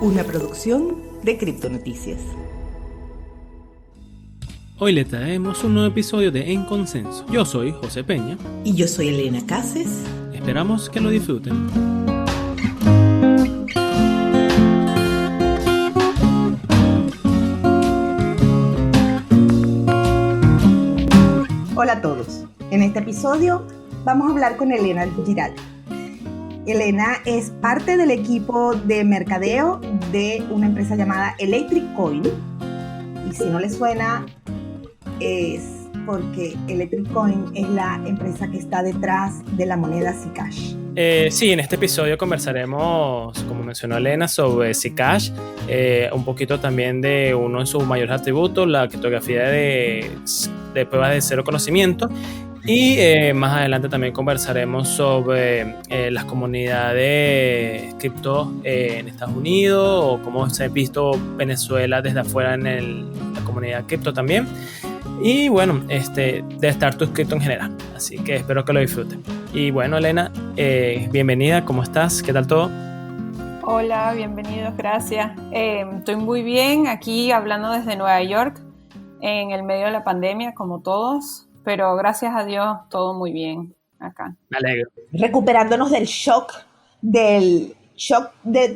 una producción de Criptonoticias. Hoy le traemos un nuevo episodio de En Consenso. Yo soy José Peña. Y yo soy Elena Cases. Esperamos que lo disfruten. Hola a todos. En este episodio vamos a hablar con Elena Giralt. Elena es parte del equipo de mercadeo de una empresa llamada Electric Coin. Y si no les suena, es porque Electric Coin es la empresa que está detrás de la moneda Zcash. Sí, en este episodio conversaremos, como mencionó Elena, sobre Zcash, un poquito también de uno de sus mayores atributos, la criptografía de pruebas de cero conocimiento. Y más adelante también conversaremos sobre las comunidades cripto en Estados Unidos, o cómo se ha visto Venezuela desde afuera en la comunidad cripto también. Y bueno, de Startup Crypto en general. Así que espero que lo disfruten. Y bueno, Elena, bienvenida, ¿cómo estás? ¿Qué tal todo? Hola, bienvenidos, gracias. Estoy muy bien aquí hablando desde Nueva York, en el medio de la pandemia, como todos. Pero gracias a Dios, todo muy bien acá. Me alegro. Recuperándonos del shock de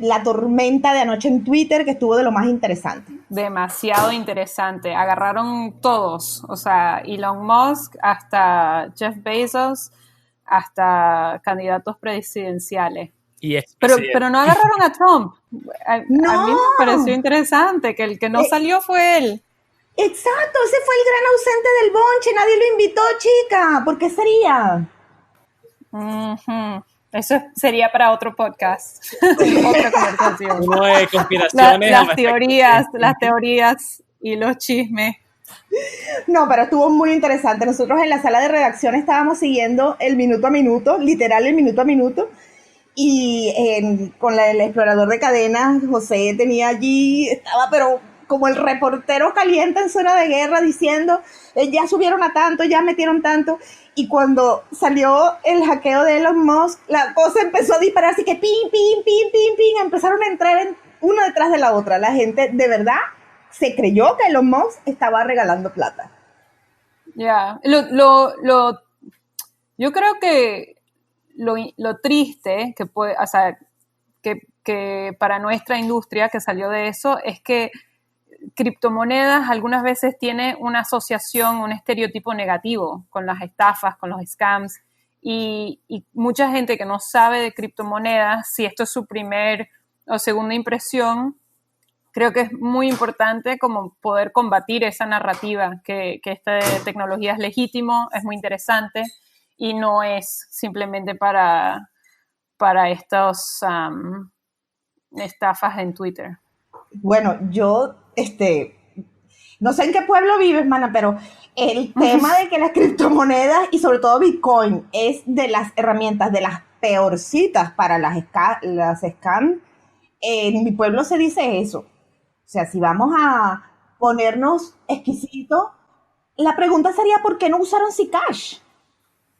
la tormenta de anoche en Twitter, que estuvo de lo más interesante. Demasiado interesante. Agarraron todos, o sea, Elon Musk, hasta Jeff Bezos, hasta candidatos presidenciales. Pero no agarraron a Trump. A mí me pareció interesante que el que no salió fue él. Exacto, ese fue el gran ausente del bonche, nadie lo invitó, chica. ¿Por qué sería? Uh-huh. Eso sería para otro podcast, otra conversación. Uno de conspiraciones. Las teorías y los chismes. No, pero estuvo muy interesante. Nosotros en la sala de redacción estábamos siguiendo el minuto a minuto, literal el minuto a minuto. Y con el explorador de cadenas, José tenía allí, estaba pero como el reportero caliente en zona de guerra diciendo, ya subieron a tanto, ya metieron tanto. Y cuando salió el hackeo de Elon Musk, la cosa empezó a disparar, así que ping, ping, ping, ping, ping, empezaron a entrar una detrás de la otra. La gente de verdad se creyó que Elon Musk estaba regalando plata. Ya, yo creo que lo triste que puede, o sea, que para nuestra industria que salió de eso es que criptomonedas algunas veces tiene una asociación, un estereotipo negativo con las estafas, con los scams, y mucha gente que no sabe de criptomonedas, si esto es su primer o segunda impresión, creo que es muy importante como poder combatir esa narrativa, que esta tecnología es legítimo, es muy interesante y no es simplemente para estos estafas en Twitter. Bueno, yo, no sé en qué pueblo vives, mana, pero el tema de que las criptomonedas y sobre todo Bitcoin es de las herramientas de las peorcitas para las scam, en mi pueblo se dice eso. O sea, si vamos a ponernos exquisitos, la pregunta sería ¿por qué no usaron Zcash?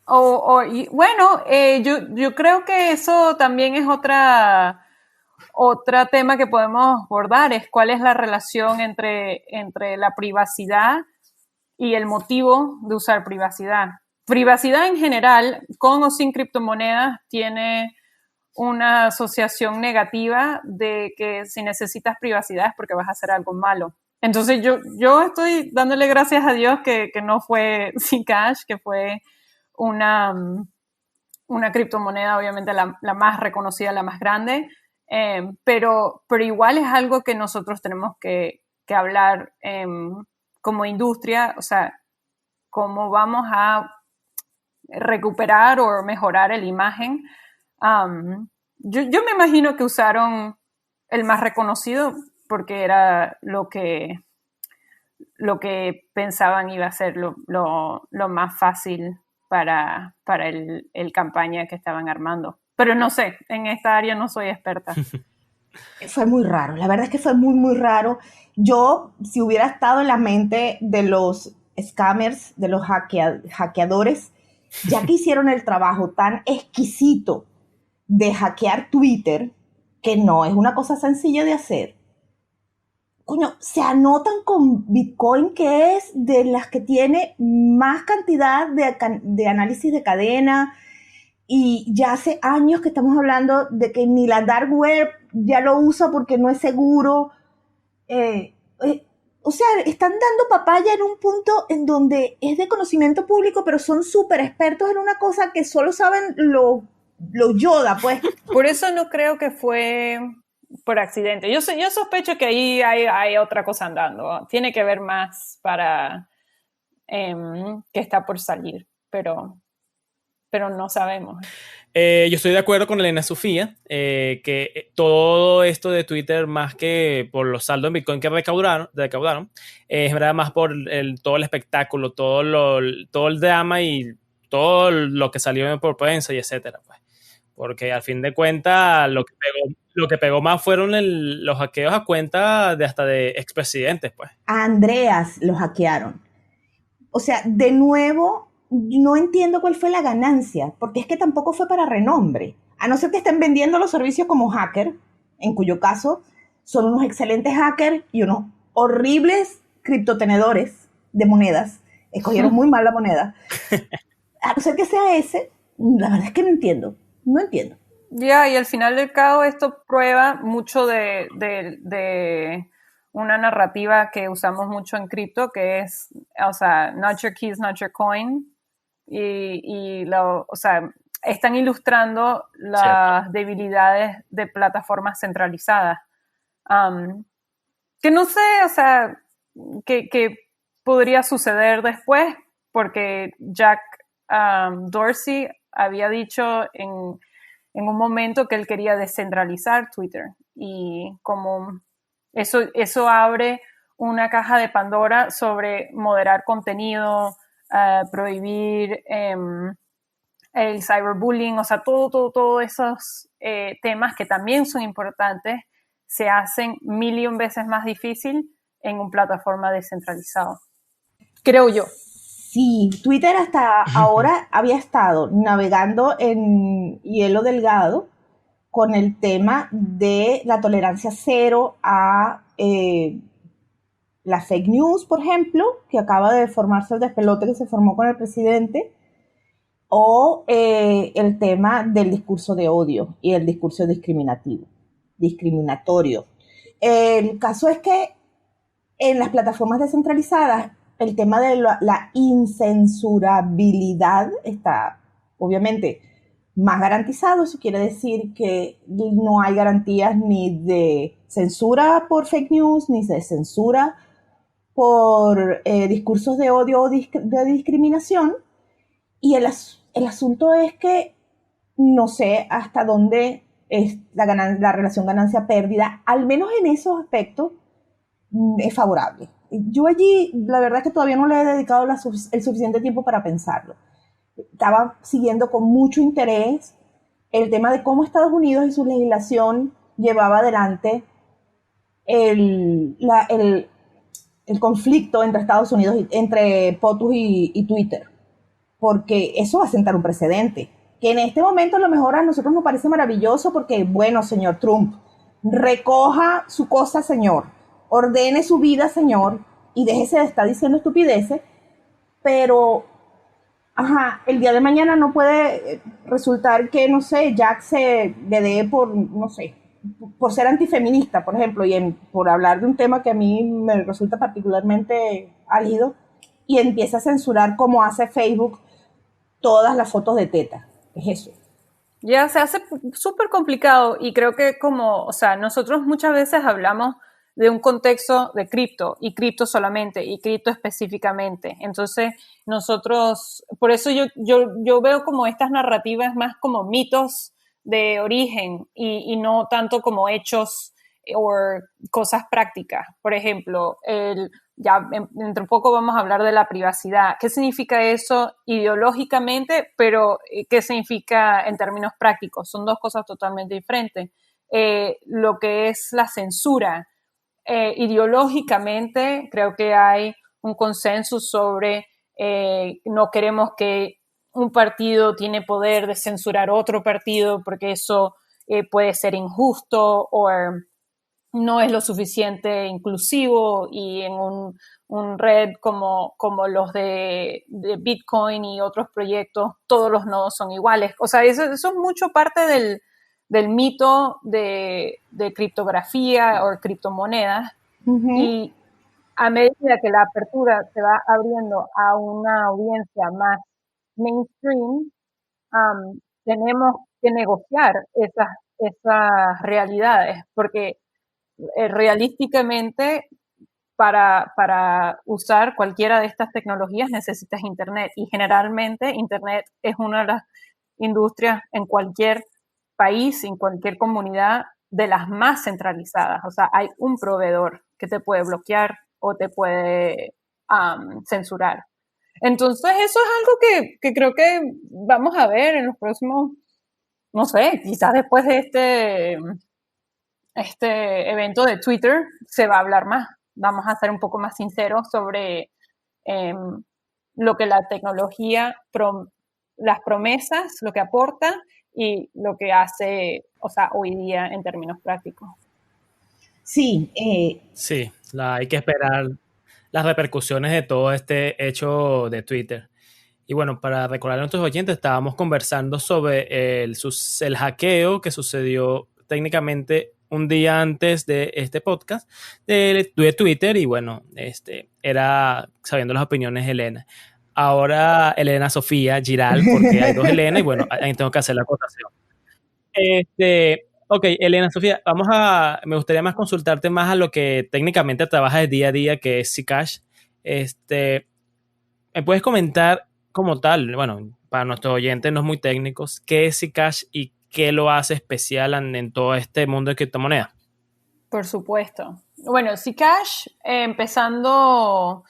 Bueno, yo creo que eso también es otro tema que podemos abordar, es cuál es la relación entre la privacidad y el motivo de usar privacidad. Privacidad en general, con o sin criptomonedas, tiene una asociación negativa de que si necesitas privacidad es porque vas a hacer algo malo. Entonces yo estoy dándole gracias a Dios que no fue Zcash, que fue una criptomoneda, obviamente la más reconocida, la más grande, pero igual es algo que nosotros tenemos que hablar como industria, o sea, cómo vamos a recuperar o mejorar la imagen. Yo me imagino que usaron el más reconocido porque era lo que pensaban iba a ser lo más fácil para el campaña que estaban armando. Pero no sé, en esta área no soy experta. Fue muy raro, la verdad es que fue muy, muy raro. Yo, si hubiera estado en la mente de los scammers, de los hackeadores, ya que hicieron el trabajo tan exquisito de hackear Twitter, que no es una cosa sencilla de hacer. Coño, se anotan con Bitcoin, que es de las que tiene más cantidad de análisis de cadena, y ya hace años que estamos hablando de que ni la dark web ya lo usa porque no es seguro. Eh, eh, o sea, están dando papaya en un punto en donde es de conocimiento público, pero son súper expertos en una cosa que solo saben lo Yoda, pues. Por eso no creo que fue por accidente. Yo sospecho que ahí hay otra cosa andando. Tiene que ver más para que está por salir, pero no sabemos. Yo estoy de acuerdo con Elena Sofía, que todo esto de Twitter, más que por los saldos en Bitcoin que recaudaron, es verdad más por todo el espectáculo, todo el drama y todo lo que salió por prensa y etcétera, pues. Porque al fin de cuentas lo que pegó más fueron los hackeos a cuenta de hasta de expresidentes, pues. A Andreas lo hackearon. O sea, de nuevo, no entiendo cuál fue la ganancia, porque es que tampoco fue para renombre. A no ser que estén vendiendo los servicios como hacker, en cuyo caso son unos excelentes hackers y unos horribles criptotenedores de monedas. Escogieron muy mal la moneda. A no ser que sea ese, la verdad es que no entiendo. No entiendo. Ya, y al final del cabo esto prueba mucho de una narrativa que usamos mucho en cripto, que es, o sea, not your keys, not your coin. O sea, están ilustrando las debilidades de plataformas centralizadas. Que no sé, o sea, que podría suceder después, porque Jack Dorsey había dicho en un momento que él quería descentralizar Twitter, y como eso abre una caja de Pandora sobre moderar contenido, prohibir el cyberbullying, o sea, todos esos temas que también son importantes, se hacen 1.000.000 veces más difícil en una plataforma descentralizada. Creo yo. Sí, Twitter hasta ahora había estado navegando en hielo delgado con el tema de la tolerancia cero a la fake news, por ejemplo, que acaba de formarse el despelote que se formó con el presidente, o el tema del discurso de odio y el discurso discriminatorio. El caso es que en las plataformas descentralizadas el tema de la incensurabilidad está obviamente más garantizado. Eso quiere decir que no hay garantías ni de censura por fake news, ni de censura por discursos de odio o de discriminación. Y el asunto es que no sé hasta dónde es la relación ganancia-pérdida, al menos en esos aspectos, es favorable. Yo allí, la verdad es que todavía no le he dedicado el suficiente tiempo para pensarlo. Estaba siguiendo con mucho interés el tema de cómo Estados Unidos y su legislación llevaba adelante el conflicto entre Estados Unidos, entre POTUS y Twitter, porque eso va a sentar un precedente, que en este momento a lo mejor a nosotros nos parece maravilloso porque, bueno, señor Trump, recoja su cosa, señor, ordene su vida, señor, y déjese de estar diciendo estupideces, pero, el día de mañana no puede resultar que, no sé, Jack se le dé por, no sé, por ser antifeminista, por ejemplo, y por hablar de un tema que a mí me resulta particularmente álgido, y empieza a censurar como hace Facebook todas las fotos de teta. Es eso. Ya se hace súper complicado, y creo que o sea, nosotros muchas veces hablamos de un contexto de cripto, y cripto solamente, y cripto específicamente. Entonces, nosotros, por eso yo veo como estas narrativas más como mitos de origen, y no tanto como hechos o cosas prácticas. Por ejemplo, ya dentro de poco vamos a hablar de la privacidad. ¿Qué significa eso ideológicamente, pero qué significa en términos prácticos? Son dos cosas totalmente diferentes. Lo que es la censura, ideológicamente creo que hay un consenso sobre no queremos que un partido tiene poder de censurar otro partido, porque eso puede ser injusto o no es lo suficiente inclusivo, y en un red como los de Bitcoin y otros proyectos, todos los nodos son iguales. O sea, eso es mucho parte del mito de criptografía o criptomonedas. Y a medida que la apertura se va abriendo a una audiencia más mainstream, tenemos que negociar esas realidades, porque realísticamente para usar cualquiera de estas tecnologías necesitas Internet, y generalmente Internet es una de las industrias en cualquier país, en cualquier comunidad, de las más centralizadas. O sea, hay un proveedor que te puede bloquear o te puede censurar. Entonces eso es algo que creo que vamos a ver en los próximos, no sé, quizás después de este evento de Twitter se va a hablar más. Vamos a ser un poco más sinceros sobre lo que la tecnología, las promesas, lo que aporta y lo que hace, o sea, hoy día en términos prácticos. Sí. Sí, hay que esperar las repercusiones de todo este hecho de Twitter. Y bueno, para recordar a nuestros oyentes, estábamos conversando sobre el hackeo que sucedió técnicamente un día antes de este podcast de Twitter, y bueno, era sabiendo las opiniones de Elena. Ahora Elena Sofía Giral, porque hay dos Elena y bueno, ahí tengo que hacer la acotación. Ok, Elena Sofía, me gustaría más consultarte más a lo que técnicamente trabajas de día a día, que es Zcash. ¿Me puedes comentar como tal, bueno, para nuestros oyentes no es muy técnicos, qué es Zcash y qué lo hace especial en todo este mundo de criptomonedas? Por supuesto. Bueno, Zcash, empezando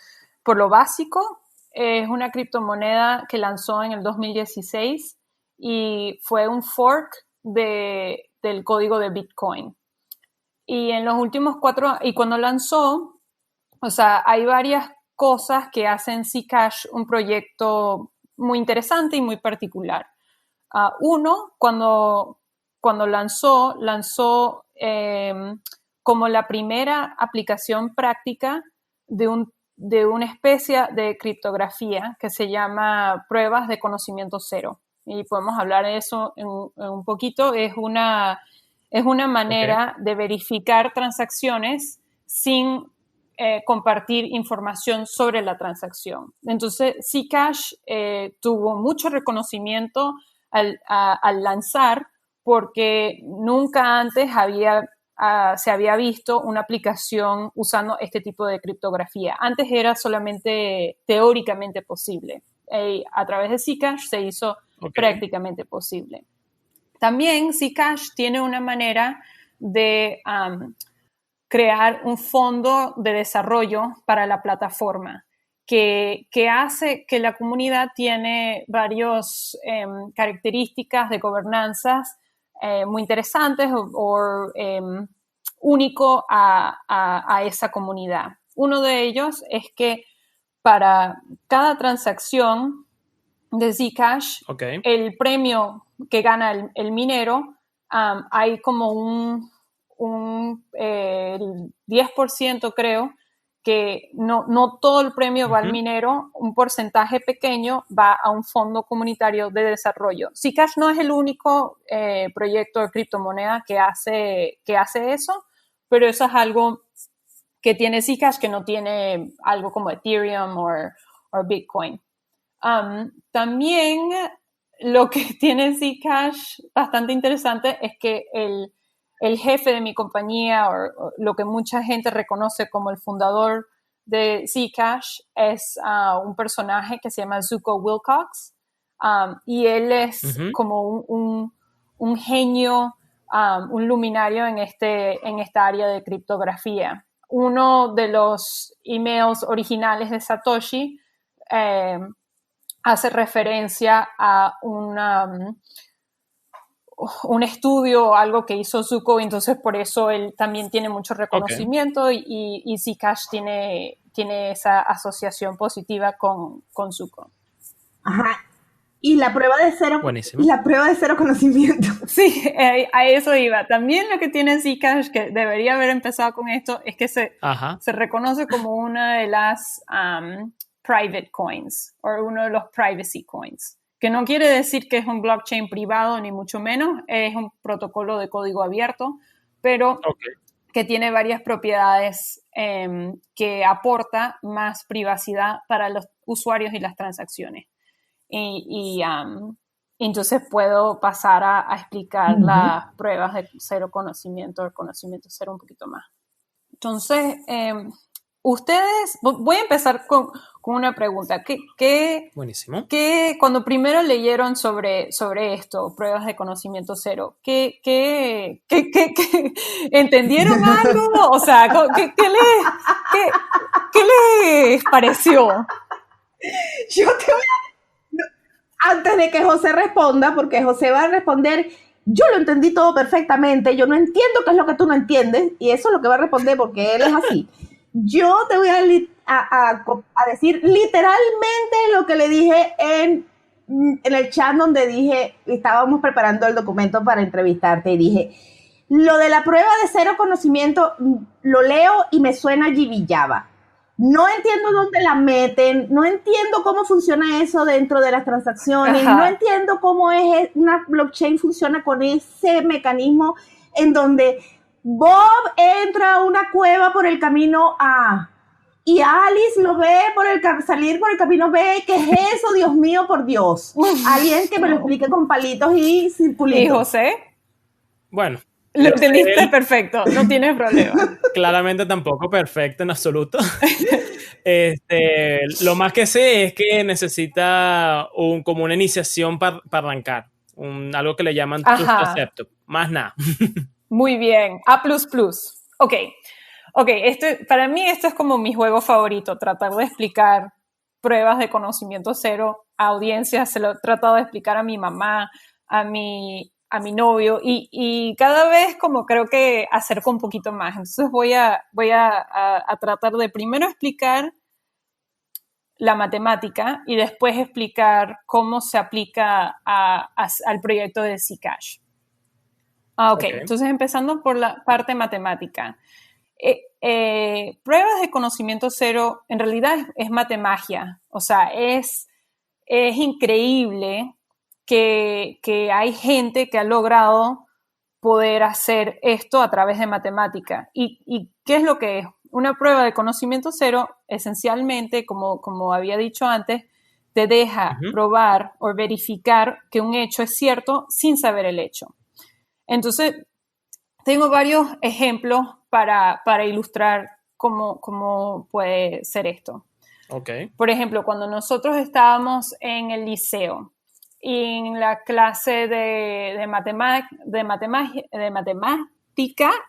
por lo básico, es una criptomoneda que lanzó en el 2016 y fue un fork del código de Bitcoin. Y en los últimos y cuando lanzó, o sea, hay varias cosas que hacen Zcash un proyecto muy interesante y muy particular. Uno, cuando lanzó como la primera aplicación práctica de una especie de criptografía que se llama pruebas de conocimiento cero. Y podemos hablar de eso en un poquito. Es una manera de verificar transacciones sin compartir información sobre la transacción. Entonces, Zcash tuvo mucho reconocimiento al lanzar, porque nunca antes se había visto una aplicación usando este tipo de criptografía. Antes era solamente teóricamente posible. A través de Zcash se hizo prácticamente posible. También Zcash tiene una manera de crear un fondo de desarrollo para la plataforma que hace que la comunidad tiene varias características de gobernanzas muy interesantes o único a esa comunidad. Uno de ellos es que para cada transacción de Zcash, el premio que gana el minero, hay como un 10%, creo, que no todo el premio va al minero, un porcentaje pequeño va a un fondo comunitario de desarrollo. Zcash no es el único proyecto de criptomoneda que hace eso, pero eso es algo que tiene Zcash, que no tiene algo como Ethereum o Bitcoin. También lo que tiene Zcash bastante interesante es que el jefe de mi compañía, o lo que mucha gente reconoce como el fundador de Zcash, es un personaje que se llama Zooko Wilcox, y él es como un genio, un luminario en esta área de criptografía. Uno de los emails originales de Satoshi hace referencia a un estudio o algo que hizo Zooko, entonces por eso él también tiene mucho reconocimiento, y Zcash tiene esa asociación positiva con Zooko. Ajá. Y la prueba de cero, Buenísimo. la prueba de cero conocimiento. Sí, a eso iba. También lo que tiene Zcash, que debería haber empezado con esto, es que se reconoce como una de las private coins, o uno de los privacy coins, que no quiere decir que es un blockchain privado, ni mucho menos, es un protocolo de código abierto, pero que tiene varias propiedades que aporta más privacidad para los usuarios y las transacciones. Y entonces puedo pasar a explicar las pruebas de cero conocimiento, el conocimiento cero un poquito más. Entonces, ustedes, voy a empezar con una pregunta. Buenísimo. Cuando primero leyeron sobre esto, pruebas de conocimiento cero, ¿qué entendieron algo? O sea, ¿qué les pareció? Yo te voy a... Antes de que José responda, porque José va a responder, yo lo entendí todo perfectamente, yo no entiendo qué es lo que tú no entiendes, y eso es lo que va a responder porque él es así. Yo te voy a decir literalmente lo que le dije en el chat donde dije, estábamos preparando el documento para entrevistarte, y dije, lo de la prueba de cero conocimiento lo leo y me suena Java. No entiendo dónde la meten, no entiendo cómo funciona eso dentro de las transacciones, no entiendo cómo es una blockchain funciona con ese mecanismo en donde Bob entra a una cueva por el camino A y Alice lo ve salir por el camino B. ¿Qué es eso? Dios mío, por Dios. Alguien que me lo explique con palitos y circulitos. ¿Y José? Bueno. Lo entendiste perfecto, no tienes problema. Claramente tampoco perfecto en absoluto. Lo más que sé es que necesita como una iniciación para arrancar. Algo que le llaman Trust Accepted. Más nada. Muy bien. A++. Ok, para mí esto es como mi juego favorito, tratar de explicar pruebas de conocimiento cero a audiencias. Se lo he tratado de explicar a mi mamá, a mi novio, y cada vez como creo que acerco un poquito más. Entonces voy a tratar de primero explicar la matemática y después explicar cómo se aplica al proyecto de Zcash. Entonces empezando por la parte matemática. Pruebas de conocimiento cero en realidad es matemagia. O sea, es increíble que hay gente que ha logrado poder hacer esto a través de matemática. ¿Y qué es lo que es? Una prueba de conocimiento cero, esencialmente, como había dicho antes, te deja probar o verificar que un hecho es cierto sin saber el hecho. Entonces, tengo varios ejemplos para ilustrar cómo puede ser esto. Por ejemplo, cuando nosotros estábamos en el liceo, en la clase de matemática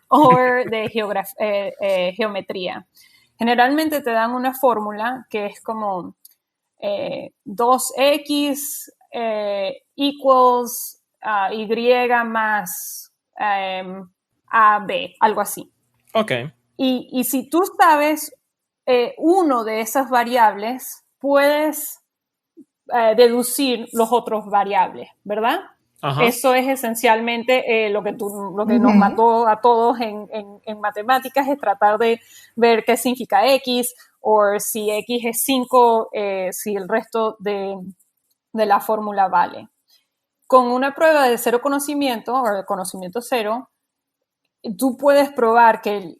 o de geometría. Generalmente te dan una fórmula que es como 2x equals y más ab, algo así. Y si tú sabes uno de esas variables, puedes deducir los otros variables, ¿verdad? Eso es esencialmente lo que nos mató a todos en matemáticas, es tratar de ver qué significa X, o si X es 5, si el resto de la fórmula vale. Con una prueba de cero conocimiento, o de conocimiento cero, tú puedes probar que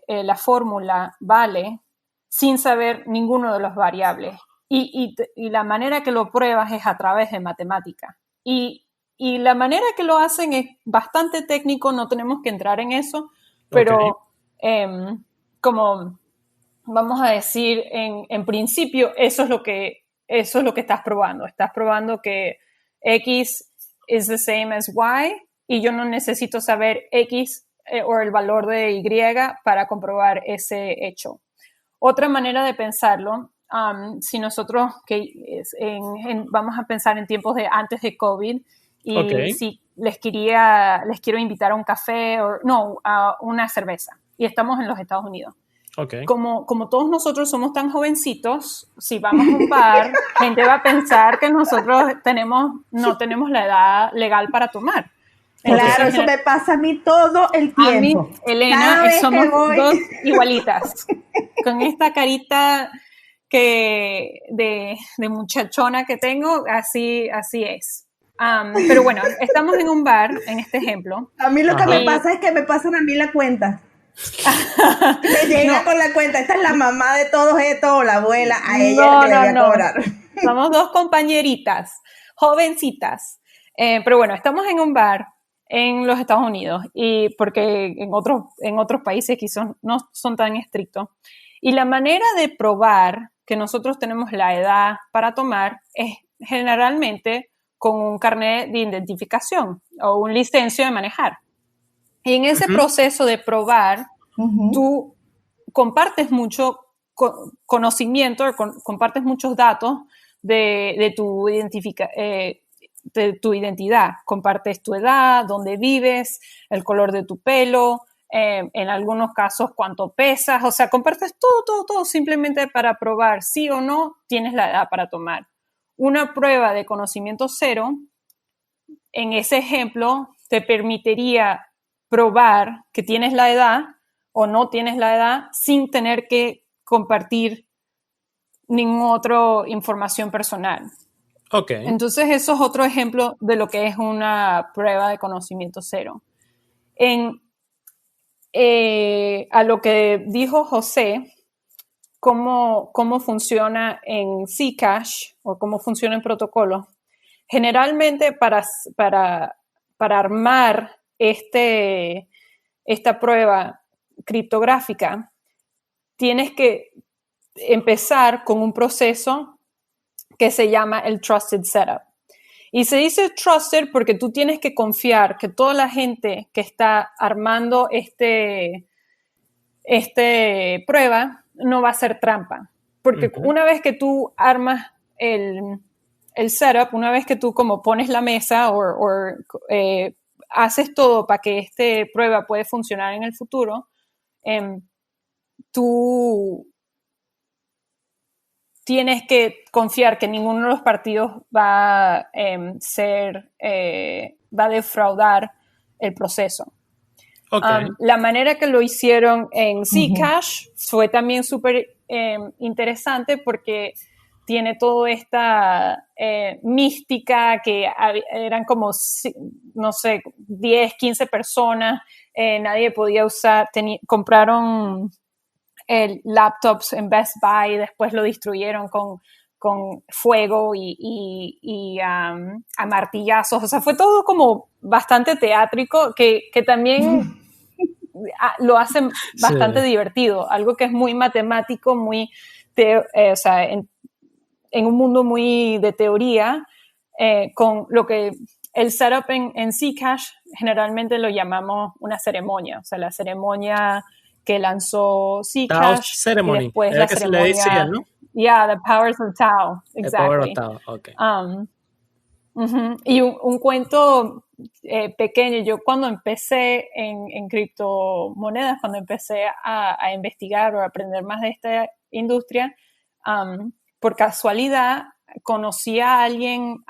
la fórmula vale sin saber ninguno de los variables. Y la manera que lo pruebas es a través de matemática. Y la manera que lo hacen es bastante técnico, no tenemos que entrar en eso, pero como vamos a decir, en principio, eso es lo que estás probando. Estás probando que X is the same as Y, y yo no necesito saber X o el valor de Y para comprobar ese hecho. Otra manera de pensarlo, si nosotros vamos a pensar en tiempos de antes de COVID, y si les quiero invitar a un café a una cerveza, y estamos en los Estados Unidos. Ok. Como todos nosotros somos tan jovencitos, si vamos a un bar, gente va a pensar que nosotros no tenemos la edad legal para tomar. Claro, Entonces, eso me pasa a mí todo el a mí, tiempo. Elena, Cada vez somos que voy. dos igualitas, con esta carita de muchachona que tengo, así es. Pero bueno, estamos en un bar, en este ejemplo. A mí lo que Ajá. me pasa es que me pasan a mí la cuenta. Me llega No, con la cuenta. Esta es la mamá de todos estos o la abuela. A ella es la que le voy a cobrar. Somos dos compañeritas, jovencitas. Pero bueno, estamos en un bar en los Estados Unidos y porque en otros países quizás no son tan estrictos. Y la manera de probar que nosotros tenemos la edad para tomar es generalmente con un carnet de identificación o un licencio de manejar. Y en ese proceso de probar, tú compartes mucho conocimiento, compartes muchos datos de tu identidad. Compartes tu edad, dónde vives, el color de tu pelo, en algunos casos cuánto pesas, o sea, compartes todo simplemente para probar sí o no tienes la edad para tomar. Una prueba de conocimiento cero, en ese ejemplo, te permitiría probar que tienes la edad o no tienes la edad sin tener que compartir ninguna otra información personal. Ok. Entonces, eso es otro ejemplo de lo que es una prueba de conocimiento cero. A lo que dijo José, cómo funciona en Zcash o cómo funciona en protocolo. Generalmente para armar esta prueba criptográfica, tienes que empezar con un proceso que se llama el Trusted Setup. Y se dice trusted porque tú tienes que confiar que toda la gente que está armando prueba no va a hacer trampa. Porque una vez que tú armas el setup, una vez que tú como pones la mesa o haces todo para que esta prueba pueda funcionar en el futuro, tú tienes que confiar que ninguno de los partidos va a defraudar el proceso. Okay. La manera que lo hicieron en Zcash fue también súper interesante porque tiene toda esta mística que eran como, no sé, 10, 15 personas, nadie podía usar, compraron laptops en Best Buy, después lo destruyeron con fuego y a martillazos, o sea, fue todo como bastante teátrico que también lo hace bastante divertido, algo que es muy matemático, muy, o sea, en un mundo muy de teoría, con lo que el setup en Zcash generalmente lo llamamos una ceremonia, o sea, la ceremonia que lanzó Zcash Ceremony. y después era la que ceremonia, se le decía, ¿no? Yeah, the powers of Tao, exactly. The power of Tao, okay. Y un cuento pequeño, yo cuando empecé en criptomonedas, cuando empecé a investigar o a aprender más de esta industria, por casualidad conocí a alguien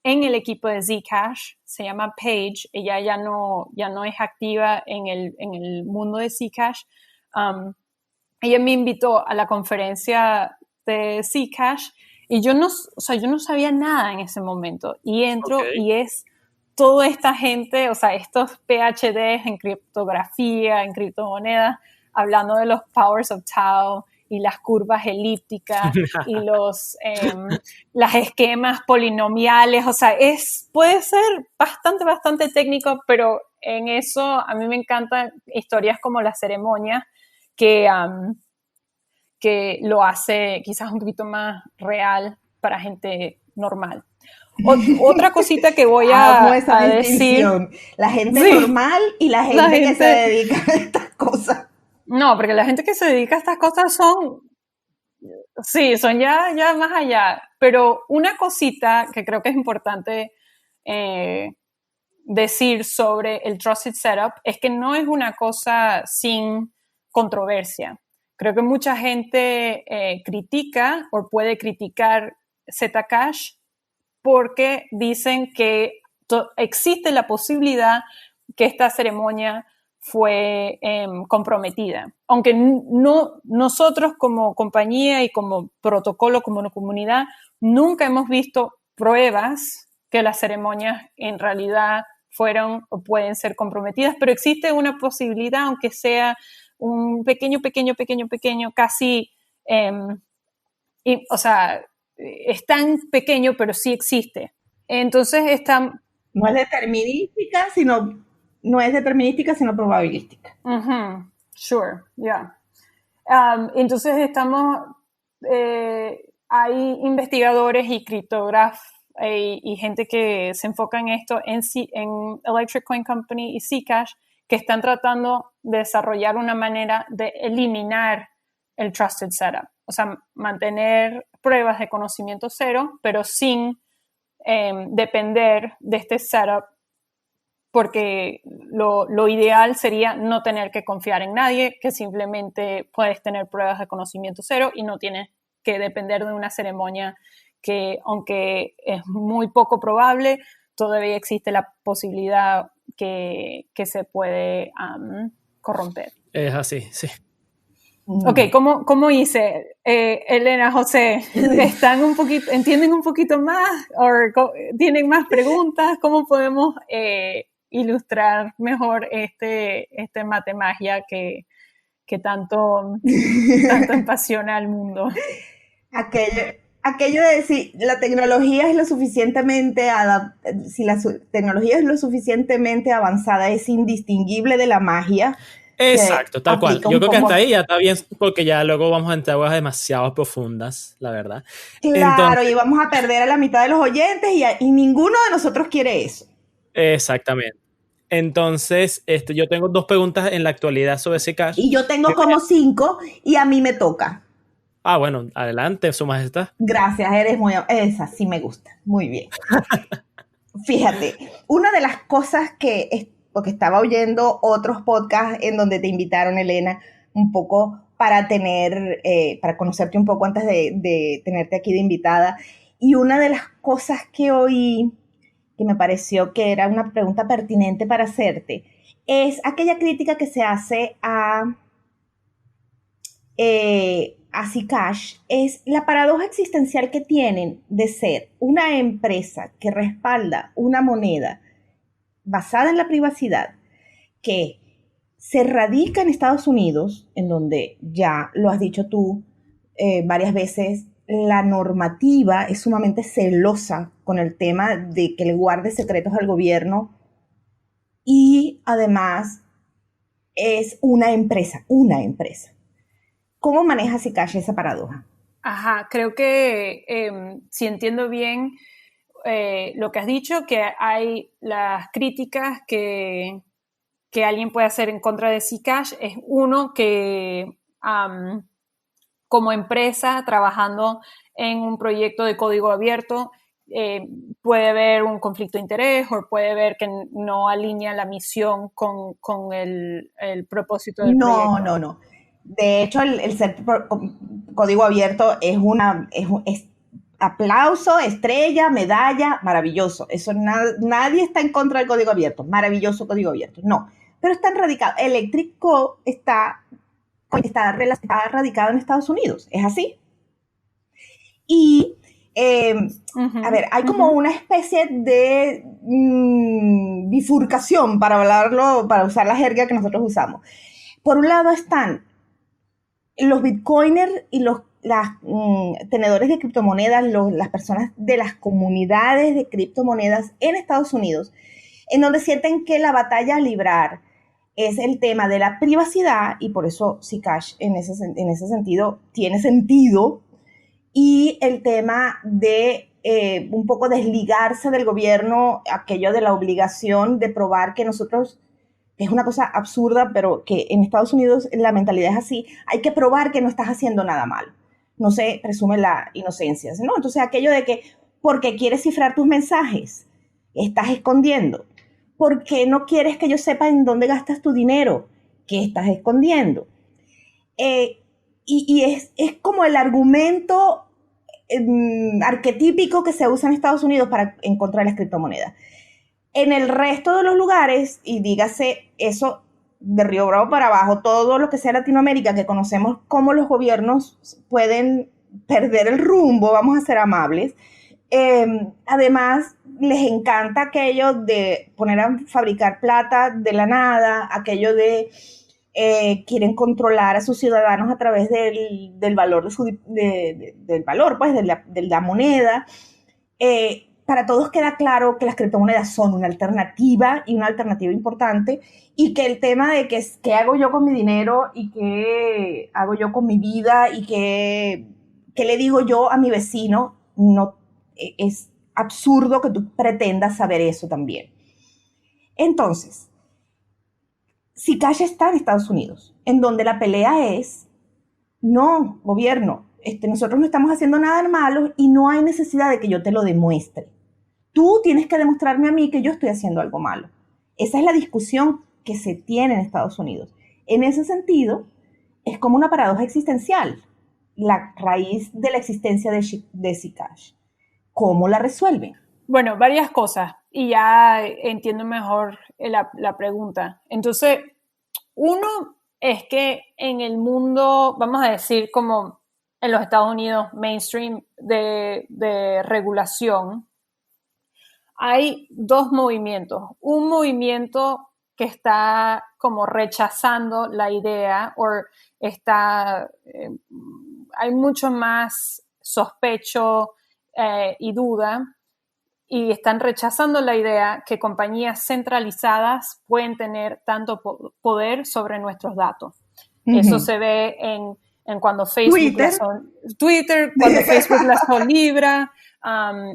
en el equipo de Zcash, se llama Paige, ella ya no es activa en el mundo de Zcash. Ella me invitó a la conferencia de Zcash y yo no sabía nada en ese momento. Y entro y es toda esta gente, o sea, estos PhDs en criptografía, en criptomonedas, hablando de los powers of Tao y las curvas elípticas y los esquemas polinomiales. O sea, puede ser bastante técnico, pero en eso a mí me encantan historias como La Ceremonia, que lo hace quizás un poquito más real para gente normal. Otra cosita que voy a decir. La gente normal y la gente que se dedica a estas cosas. No, porque la gente que se dedica a estas cosas son ya más allá. Pero una cosita que creo que es importante decir sobre el Trusted Setup es que no es una cosa sin controversia. Creo que mucha gente critica o puede criticar Zcash porque dicen que existe la posibilidad que esta ceremonia fue comprometida. Aunque no, nosotros como compañía y como protocolo, como comunidad, nunca hemos visto pruebas que las ceremonias en realidad fueron o pueden ser comprometidas, pero existe una posibilidad, aunque sea un pequeño, casi, o sea, es tan pequeño, pero sí existe. Entonces está... No es determinística, sino probabilística. Sure, yeah. Entonces estamos, hay investigadores y criptógrafos y gente que se enfoca en esto en Electric Coin Company y Zcash, que están tratando de desarrollar una manera de eliminar el Trusted Setup. O sea, mantener pruebas de conocimiento cero, pero sin depender de este setup, porque lo ideal sería no tener que confiar en nadie, que simplemente puedes tener pruebas de conocimiento cero y no tienes que depender de una ceremonia que, aunque es muy poco probable, todavía existe la posibilidad que se puede corromper. Es así, sí. Ok, ¿cómo hice? Elena, José, ¿entienden un poquito más? ¿O tienen más preguntas? ¿Cómo podemos ilustrar mejor este matemagia que tanto apasiona al mundo? Aquello de decir, la tecnología es lo suficientemente si la tecnología es lo suficientemente avanzada, es indistinguible de la magia. Exacto, tal cual. Yo creo que hasta ahí ya está bien, porque ya luego vamos a entrar a aguas demasiado profundas, la verdad. Claro, entonces, y vamos a perder a la mitad de los oyentes y ninguno de nosotros quiere eso. Exactamente. Entonces, yo tengo 2 preguntas en la actualidad sobre Zcash. Y yo tengo como 5 y a mí me toca. Ah, bueno, adelante, Su Majestad. Gracias, esa sí me gusta. Muy bien. Fíjate, una de las cosas porque estaba oyendo otros podcasts en donde te invitaron, Elena, un poco para conocerte un poco antes de tenerte aquí de invitada. Y una de las cosas que oí, que me pareció que era una pregunta pertinente para hacerte, es aquella crítica que se hace a Zcash, es la paradoja existencial que tienen de ser una empresa que respalda una moneda basada en la privacidad, que se radica en Estados Unidos, en donde ya lo has dicho tú varias veces, la normativa es sumamente celosa con el tema de que le guarde secretos al gobierno, y además es una empresa. ¿Cómo maneja Zcash esa paradoja? Ajá, creo que si entiendo bien lo que has dicho, que hay las críticas que alguien puede hacer en contra de Zcash, es uno que como empresa trabajando en un proyecto de código abierto puede haber un conflicto de interés o puede ver que no alinea la misión con el propósito del proyecto. No. De hecho, el ser código abierto es aplauso, estrella, medalla, maravilloso. Eso nadie está en contra del código abierto. Maravilloso código abierto. No, pero están radicados. Electric Co está radicado en Estados Unidos. ¿Es así? Y, a ver, hay como una especie de bifurcación, para usar la jerga que nosotros usamos. Por un lado están los bitcoiners y los tenedores de criptomonedas, las personas de las comunidades de criptomonedas en Estados Unidos, en donde sienten que la batalla a librar es el tema de la privacidad, y por eso Zcash en ese sentido tiene sentido, y el tema de un poco desligarse del gobierno, aquello de la obligación de probar que nosotros, que es una cosa absurda, pero que en Estados Unidos la mentalidad es así, hay que probar que no estás haciendo nada mal. No se presume la inocencia, ¿no? Entonces aquello de que, porque quieres cifrar tus mensajes, estás escondiendo. Porque no quieres que yo sepa en dónde gastas tu dinero, ¿qué estás escondiendo? y es como el argumento arquetípico que se usa en Estados Unidos para en contra de las criptomonedas. En el resto de los lugares, y dígase eso de Río Bravo para abajo, todo lo que sea Latinoamérica, que conocemos cómo los gobiernos pueden perder el rumbo, vamos a ser amables. Además, les encanta aquello de poner a fabricar plata de la nada, aquello de quieren controlar a sus ciudadanos a través del valor, del valor, pues, de la moneda. Para todos queda claro que las criptomonedas son una alternativa y una alternativa importante, y que el tema de qué hago yo con mi dinero y qué hago yo con mi vida y qué le digo yo a mi vecino, no es absurdo que tú pretendas saber eso también. Entonces, Zcash está en Estados Unidos, en donde la pelea es, no, gobierno, nosotros no estamos haciendo nada malo y no hay necesidad de que yo te lo demuestre. Tú tienes que demostrarme a mí que yo estoy haciendo algo malo. Esa es la discusión que se tiene en Estados Unidos. En ese sentido, es como una paradoja existencial, la raíz de la existencia de Zcash. ¿Cómo la resuelven? Bueno, varias cosas, y ya entiendo mejor la pregunta. Entonces, uno es que en el mundo, vamos a decir, como en los Estados Unidos, mainstream de regulación, hay dos movimientos. Un movimiento que está como rechazando la idea, o hay mucho más sospecho y duda, y están rechazando la idea que compañías centralizadas pueden tener tanto poder sobre nuestros datos. Uh-huh. Eso se ve en cuando Facebook Twitter, cuando Facebook lanzó Libra,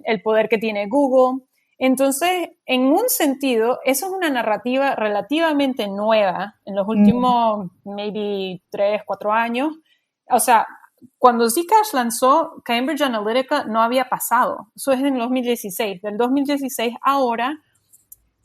el poder que tiene Google. Entonces, en un sentido, eso es una narrativa relativamente nueva en los últimos, maybe 3, 4 años. O sea, cuando Zcash lanzó, Cambridge Analytica no había pasado. Eso es en 2016. Del 2016 ahora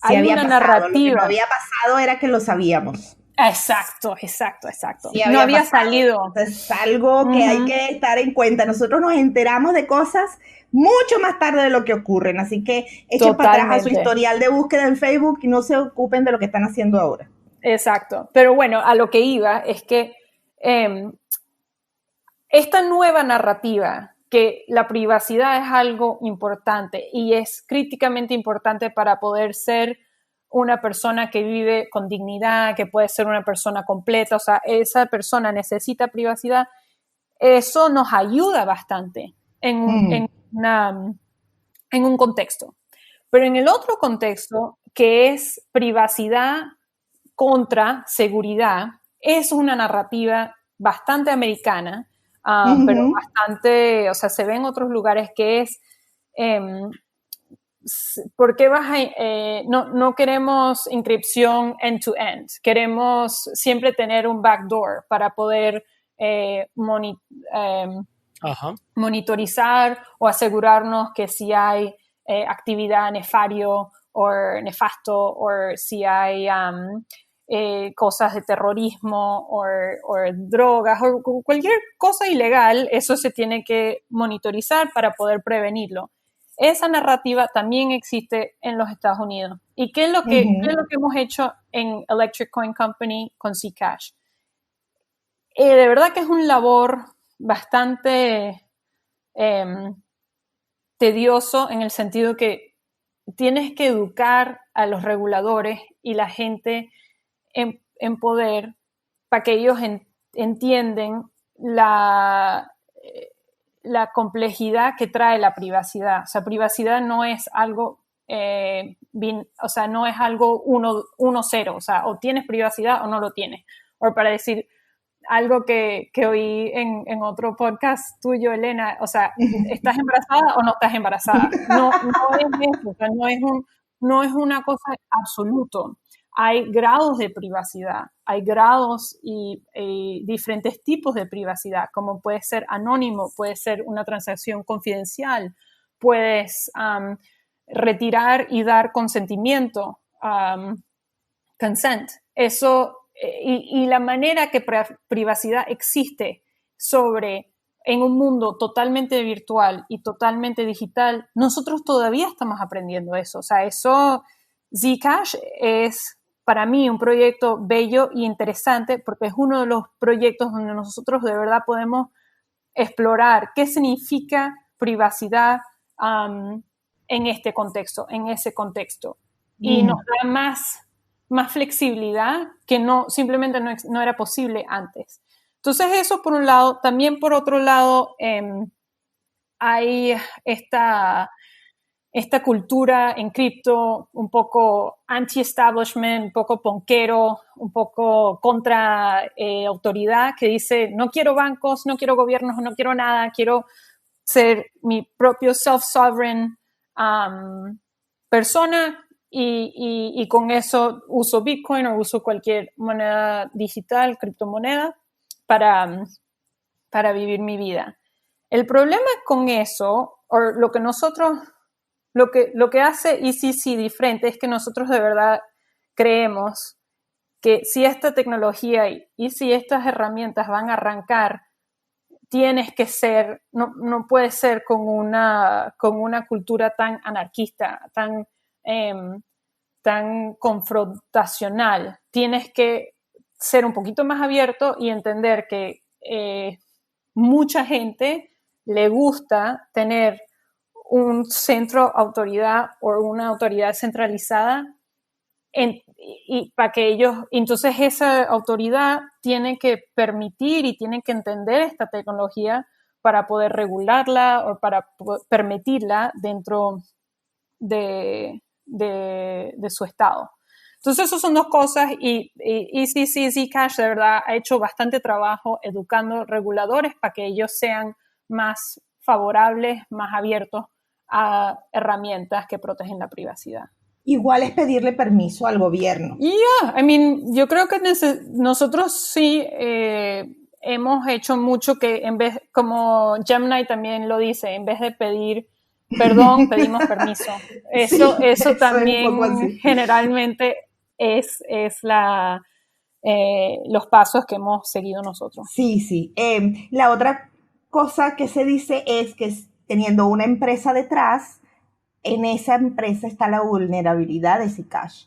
sí, hay una narrativa. Lo que no había pasado era que lo sabíamos. Exacto. Sí, no había salido. Es algo que hay que estar en cuenta. Nosotros nos enteramos de cosas mucho más tarde de lo que ocurren. Así que echen para atrás a su historial de búsqueda en Facebook y no se ocupen de lo que están haciendo ahora. Exacto. Pero bueno, a lo que iba es que esta nueva narrativa, que la privacidad es algo importante y es críticamente importante para poder ser una persona que vive con dignidad, que puede ser una persona completa, o sea, esa persona necesita privacidad, eso nos ayuda bastante en un contexto. Pero en el otro contexto, que es privacidad contra seguridad, es una narrativa bastante americana, pero bastante, o sea, se ve en otros lugares, que es ¿por qué no queremos inscripción end-to-end? Queremos siempre tener un backdoor para poder monitorizar o asegurarnos que si hay actividad nefasto o si hay cosas de terrorismo o drogas o cualquier cosa ilegal, eso se tiene que monitorizar para poder prevenirlo. Esa narrativa también existe en los Estados Unidos. ¿Y qué es lo que hemos hecho en Electric Coin Company con Zcash? De verdad que es un labor bastante tedioso, en el sentido que tienes que educar a los reguladores y la gente en poder para que ellos entiendan la complejidad que trae la privacidad. O sea, privacidad no es algo, no es algo 1-0, o sea, o tienes privacidad o no lo tienes. O para decir algo que oí en otro podcast tuyo, Elena, o sea, ¿estás embarazada o no estás embarazada? No es eso, o sea, no es una cosa absoluta. Hay grados de privacidad, hay grados y diferentes tipos de privacidad, como puede ser anónimo, puede ser una transacción confidencial, puedes retirar y dar consentimiento, consent. Eso, y la manera que privacidad existe en un mundo totalmente virtual y totalmente digital, nosotros todavía estamos aprendiendo eso. O sea, Zcash es para mí un proyecto bello y interesante porque es uno de los proyectos donde nosotros de verdad podemos explorar qué significa privacidad en este contexto, en ese contexto. Y nos da más flexibilidad que simplemente no era posible antes. Entonces eso por un lado. También por otro lado hay esta cultura en cripto un poco anti-establishment, un poco ponquero, un poco contra autoridad, que dice no quiero bancos, no quiero gobiernos, no quiero nada, quiero ser mi propio self-sovereign persona y con eso uso Bitcoin o uso cualquier moneda digital, criptomoneda, para vivir mi vida. El problema con eso, o lo que hace ECC diferente es que nosotros de verdad creemos que si esta tecnología y si estas herramientas van a arrancar, tienes que ser, no puede ser con una cultura tan anarquista, tan confrontacional. Tienes que ser un poquito más abierto y entender que mucha gente le gusta tener un centro autoridad o una autoridad centralizada y para que ellos, entonces esa autoridad tiene que permitir y tiene que entender esta tecnología para poder regularla o para permitirla dentro de su estado. Entonces, esas son dos cosas y ECC Zcash de verdad ha hecho bastante trabajo educando reguladores para que ellos sean más favorables, más abiertos a herramientas que protegen la privacidad. Igual es pedirle permiso al gobierno. Yo creo que nosotros sí hemos hecho mucho que en vez, como Gemini también lo dice, en vez de pedir perdón, pedimos permiso. Eso también generalmente es los pasos que hemos seguido nosotros. Sí. La otra cosa que se dice es que teniendo una empresa detrás, en esa empresa está la vulnerabilidad de Zcash.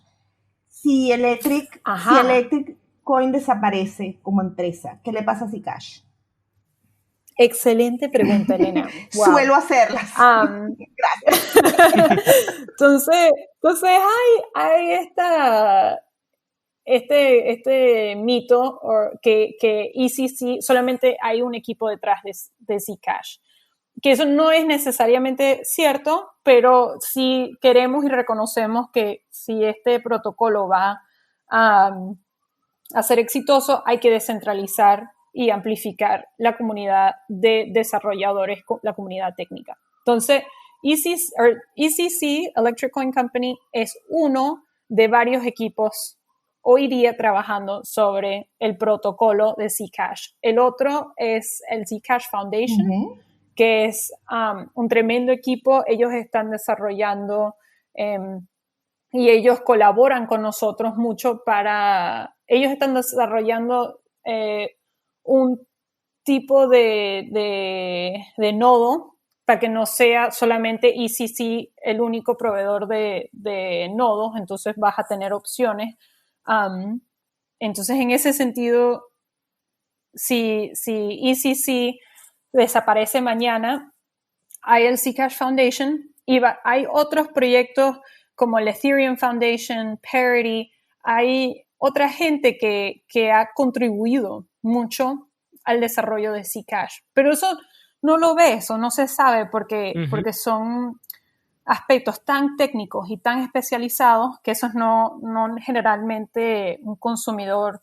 Si Electric Coin desaparece como empresa, ¿qué le pasa a Zcash? Excelente pregunta, Elena. Wow. Suelo hacerlas. Gracias. Entonces hay este mito que ECC solamente hay un equipo detrás de Zcash. Que eso no es necesariamente cierto, pero sí queremos y reconocemos que si este protocolo va a ser exitoso, hay que descentralizar y amplificar la comunidad de desarrolladores, la comunidad técnica. Entonces, ECC, Electric Coin Company, es uno de varios equipos hoy día trabajando sobre el protocolo de Zcash. El otro es el Zcash Foundation, que es un tremendo equipo. Ellos están desarrollando y ellos colaboran con nosotros mucho ellos están desarrollando un tipo de nodo para que no sea solamente ECC el único proveedor de nodos, entonces vas a tener opciones. Entonces, en ese sentido, si ECC desaparece mañana, hay el Zcash Foundation y hay otros proyectos como el Ethereum Foundation, Parity. Hay otra gente que ha contribuido mucho al desarrollo de Zcash, pero eso no lo ves o no se sabe porque son aspectos tan técnicos y tan especializados que esos no generalmente un consumidor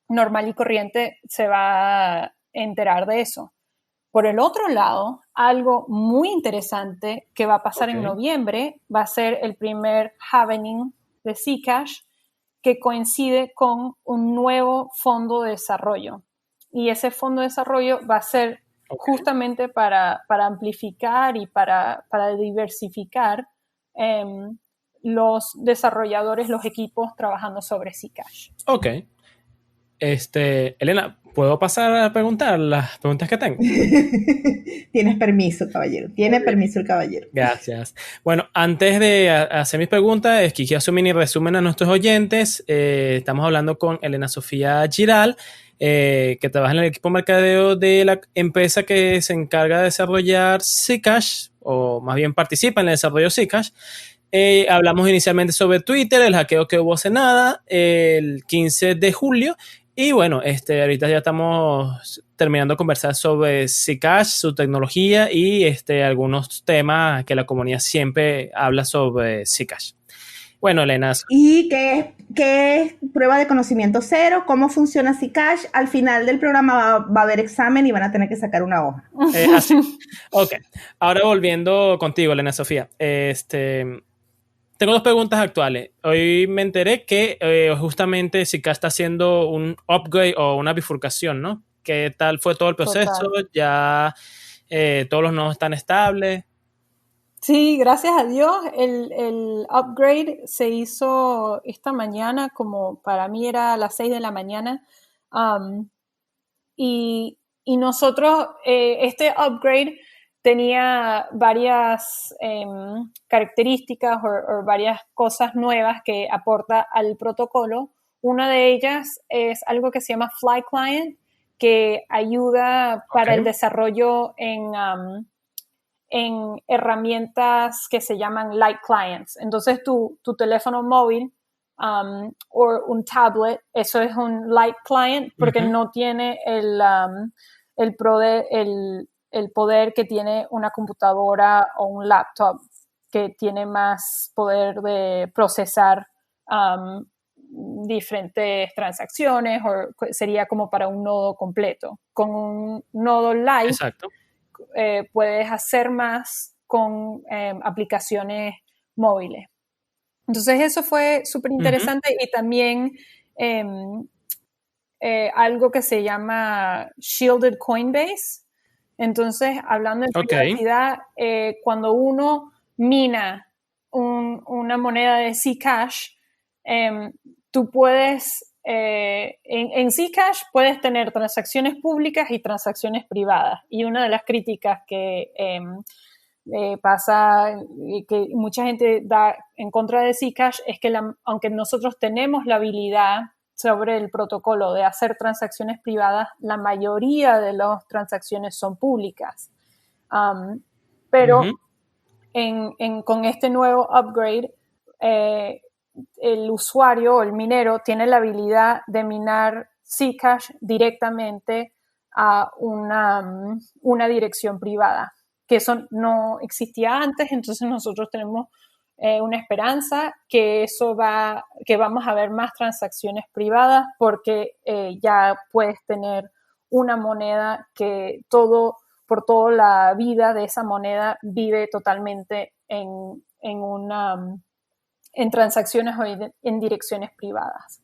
normal y corriente se va a enterar de eso. Por el otro lado, algo muy interesante que va a pasar en noviembre va a ser el primer halvening de Zcash, que coincide con un nuevo fondo de desarrollo. Y ese fondo de desarrollo va a ser justamente para amplificar y para diversificar los desarrolladores, los equipos trabajando sobre Zcash. Ok. Elena, ¿Puedo pasar a preguntar las preguntas que tengo? Tienes permiso, caballero. Tiene Muy bien. permiso el caballero. Gracias. Bueno, antes de hacer mis preguntas, es que quiero hacer un mini resumen a nuestros oyentes. Estamos hablando con Elena Sofía Giral, que trabaja en el equipo mercadeo de la empresa que se encarga de desarrollar Zcash, o más bien participa en el desarrollo de Zcash. Hablamos inicialmente sobre Twitter, el hackeo que hubo hace nada, el 15 de julio. Y bueno, ahorita ya estamos terminando de conversar sobre Zcash, su tecnología y algunos temas que la comunidad siempre habla sobre Zcash. Bueno, Elena. ¿Y qué es prueba de conocimiento cero? ¿Cómo funciona Zcash? Al final del programa va a haber examen y van a tener que sacar una hoja. Así. Ok. Ahora volviendo contigo, Elena Sofía. Tengo dos preguntas actuales. Hoy me enteré que justamente Zcash está haciendo un upgrade o una bifurcación, ¿no? ¿Qué tal fue todo el proceso? Total. Ya todos los nodos están estables. Sí, gracias a Dios, el upgrade se hizo esta mañana, como para mí era a las 6 de la mañana, um, y nosotros, este upgrade tenía varias características o varias cosas nuevas que aporta al protocolo. Una de ellas es algo que se llama Fly Client, que ayuda para el desarrollo en herramientas que se llaman light clients. Entonces tu teléfono móvil o un tablet, eso es un light client porque no tiene el poder que tiene una computadora o un laptop, que tiene más poder de procesar diferentes transacciones, o sería como para un nodo completo. Con un nodo light, exacto, puedes hacer más con aplicaciones móviles. Entonces eso fue súper interesante. Y también algo que se llama Shielded Coinbase. Entonces, hablando de privacidad, cuando uno mina una moneda de Zcash, tú puedes, en Zcash puedes tener transacciones públicas y transacciones privadas. Y una de las críticas que pasa, que mucha gente da en contra de Zcash, es que aunque nosotros tenemos la habilidad sobre el protocolo de hacer transacciones privadas, la mayoría de las transacciones son públicas. Pero con este nuevo upgrade, el usuario o el minero tiene la habilidad de minar Zcash directamente a una dirección privada, que eso no existía antes. Entonces nosotros tenemos una esperanza que que vamos a ver más transacciones privadas, porque ya puedes tener una moneda que por toda la vida de esa moneda vive totalmente en transacciones o en direcciones privadas.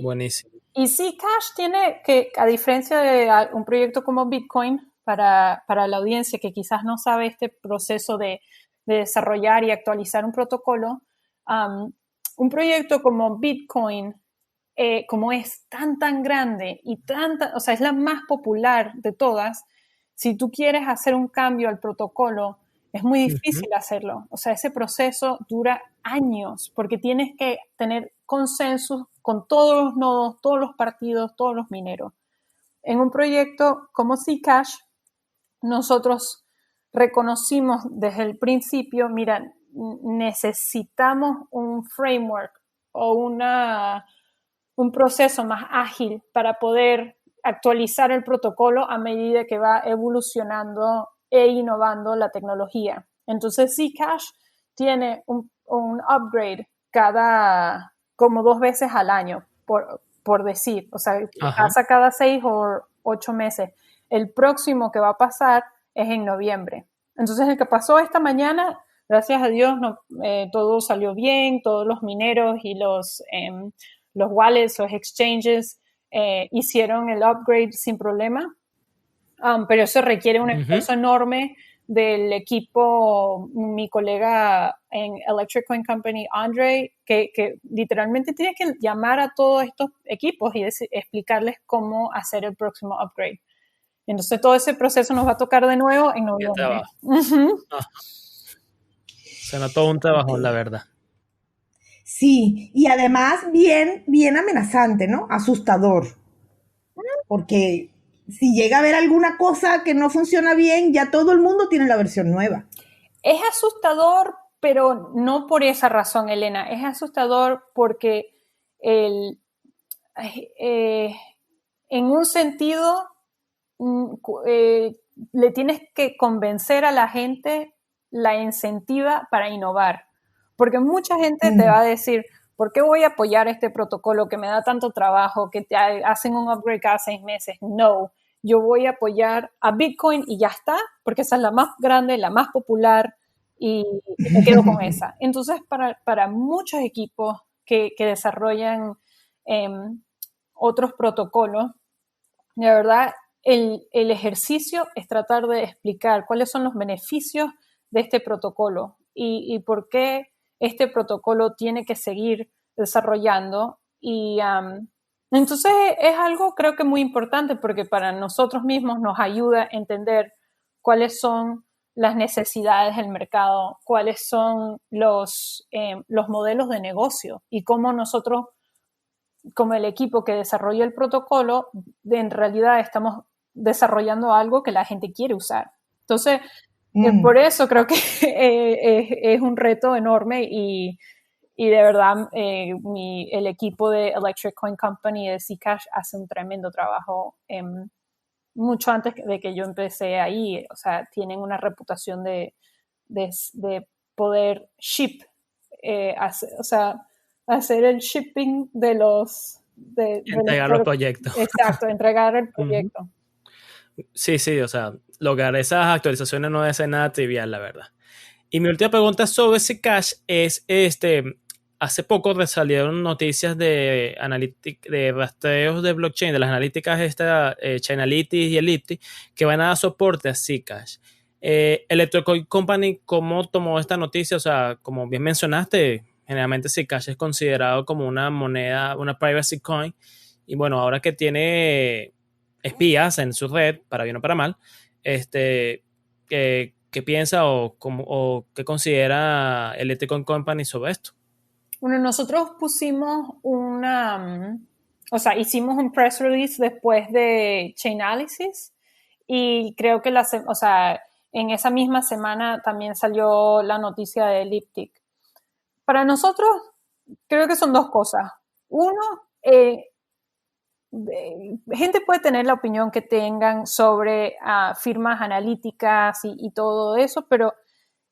Buenísimo. Y Zcash tiene que, a diferencia de un proyecto como Bitcoin, para la audiencia que quizás no sabe este proceso de desarrollar y actualizar un protocolo, un proyecto como Bitcoin, como es tan grande y o sea, es la más popular de todas, si tú quieres hacer un cambio al protocolo, es muy difícil hacerlo. O sea, ese proceso dura años porque tienes que tener consenso con todos los nodos, todos los partidos, todos los mineros. En un proyecto como Zcash, nosotros reconocimos desde el principio, mira, necesitamos un framework o un proceso más ágil para poder actualizar el protocolo a medida que va evolucionando e innovando la tecnología. Entonces Zcash tiene un upgrade como 2 veces al año, por decir. O sea, pasa cada 6 o 8 meses. El próximo que va a pasar es en noviembre. Entonces el que pasó esta mañana, gracias a Dios, todo salió bien, todos los mineros y los wallets, los exchanges, hicieron el upgrade sin problema. Pero eso requiere un esfuerzo enorme del equipo, mi colega en Electric Coin Company, Andre, que literalmente tiene que llamar a todos estos equipos y explicarles cómo hacer el próximo upgrade. Entonces todo ese proceso nos va a tocar de nuevo en noviembre. Suena todo un trabajo, la verdad. Sí, y además bien, bien amenazante, ¿no? Asustador. Porque si llega a haber alguna cosa que no funciona bien, ya todo el mundo tiene la versión nueva. Es asustador, pero no por esa razón, Elena. Es asustador porque en un sentido le tienes que convencer a la gente, la incentiva para innovar. Porque mucha gente te va a decir, ¿por qué voy a apoyar este protocolo que me da tanto trabajo, que te hacen un upgrade cada 6 meses? No, yo voy a apoyar a Bitcoin y ya está, porque esa es la más grande, la más popular, y me quedo con esa. Entonces, para muchos equipos que desarrollan otros protocolos, de verdad, el ejercicio es tratar de explicar cuáles son los beneficios de este protocolo y por qué este protocolo tiene que seguir desarrollando. Y entonces es algo creo que muy importante porque para nosotros mismos nos ayuda a entender cuáles son las necesidades del mercado, cuáles son los modelos de negocio y cómo nosotros, como el equipo que desarrolló el protocolo, en realidad estamos desarrollando algo que la gente quiere usar. Entonces, por eso creo que es un reto enorme y de verdad el equipo de Electric Coin Company y de Zcash hace un tremendo trabajo. Mucho antes de que yo empecé ahí, o sea, tienen una reputación de poder ship, hacer el shipping de los... entregar los proyectos. Exacto, entregar el proyecto. Sí, o sea, lograr esas actualizaciones no debe ser nada trivial, la verdad. Y mi última pregunta sobre Zcash es, hace poco salieron noticias de rastreos de blockchain, de las analíticas Chainalytics y Elliptic, que van a dar soporte a Zcash. Electric Coin Company, ¿cómo tomó esta noticia? O sea, como bien mencionaste, generalmente Zcash es considerado como una moneda, una privacy coin, y bueno, ahora que tiene espías en su red, para bien o para mal, ¿qué piensa o qué considera Electric Coin Company sobre esto? Bueno, nosotros pusimos hicimos un press release después de Chainalysis y creo que en esa misma semana también salió la noticia de Elliptic. Para nosotros, creo que son dos cosas. Uno, gente puede tener la opinión que tengan sobre firmas analíticas y todo eso, pero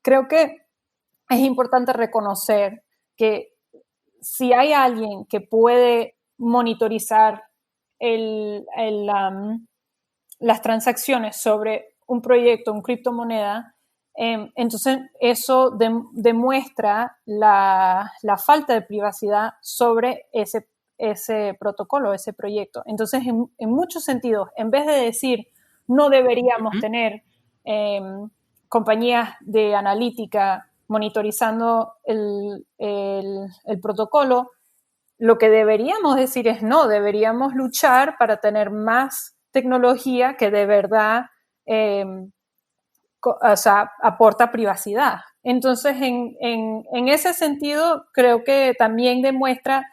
creo que es importante reconocer que si hay alguien que puede monitorizar las transacciones sobre un proyecto, un criptomoneda, entonces eso demuestra la falta de privacidad sobre ese protocolo, ese proyecto. Entonces, en muchos sentidos, en vez de decir no deberíamos tener compañías de analítica monitorizando el protocolo, lo que deberíamos decir es no, deberíamos luchar para tener más tecnología que de verdad aporta privacidad. Entonces, en ese sentido, creo que también demuestra,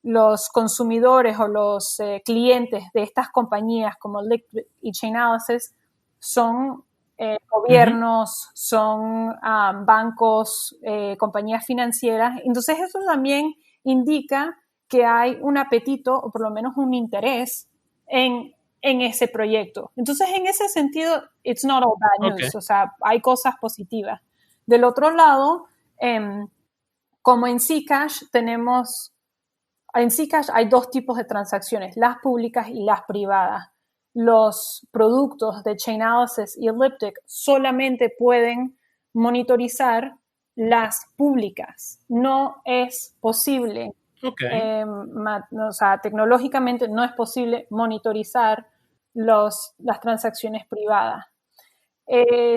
los consumidores o los clientes de estas compañías como Liquid y Chainalysis son gobiernos, son bancos, compañías financieras. Entonces eso también indica que hay un apetito o por lo menos un interés en ese proyecto. Entonces en ese sentido, it's not all bad news. O sea, hay cosas positivas. Del otro lado, como en Zcash en Zcash hay dos tipos de transacciones, las públicas y las privadas. Los productos de Chainalysis y Elliptic solamente pueden monitorizar las públicas. No es posible, tecnológicamente no es posible monitorizar las transacciones privadas.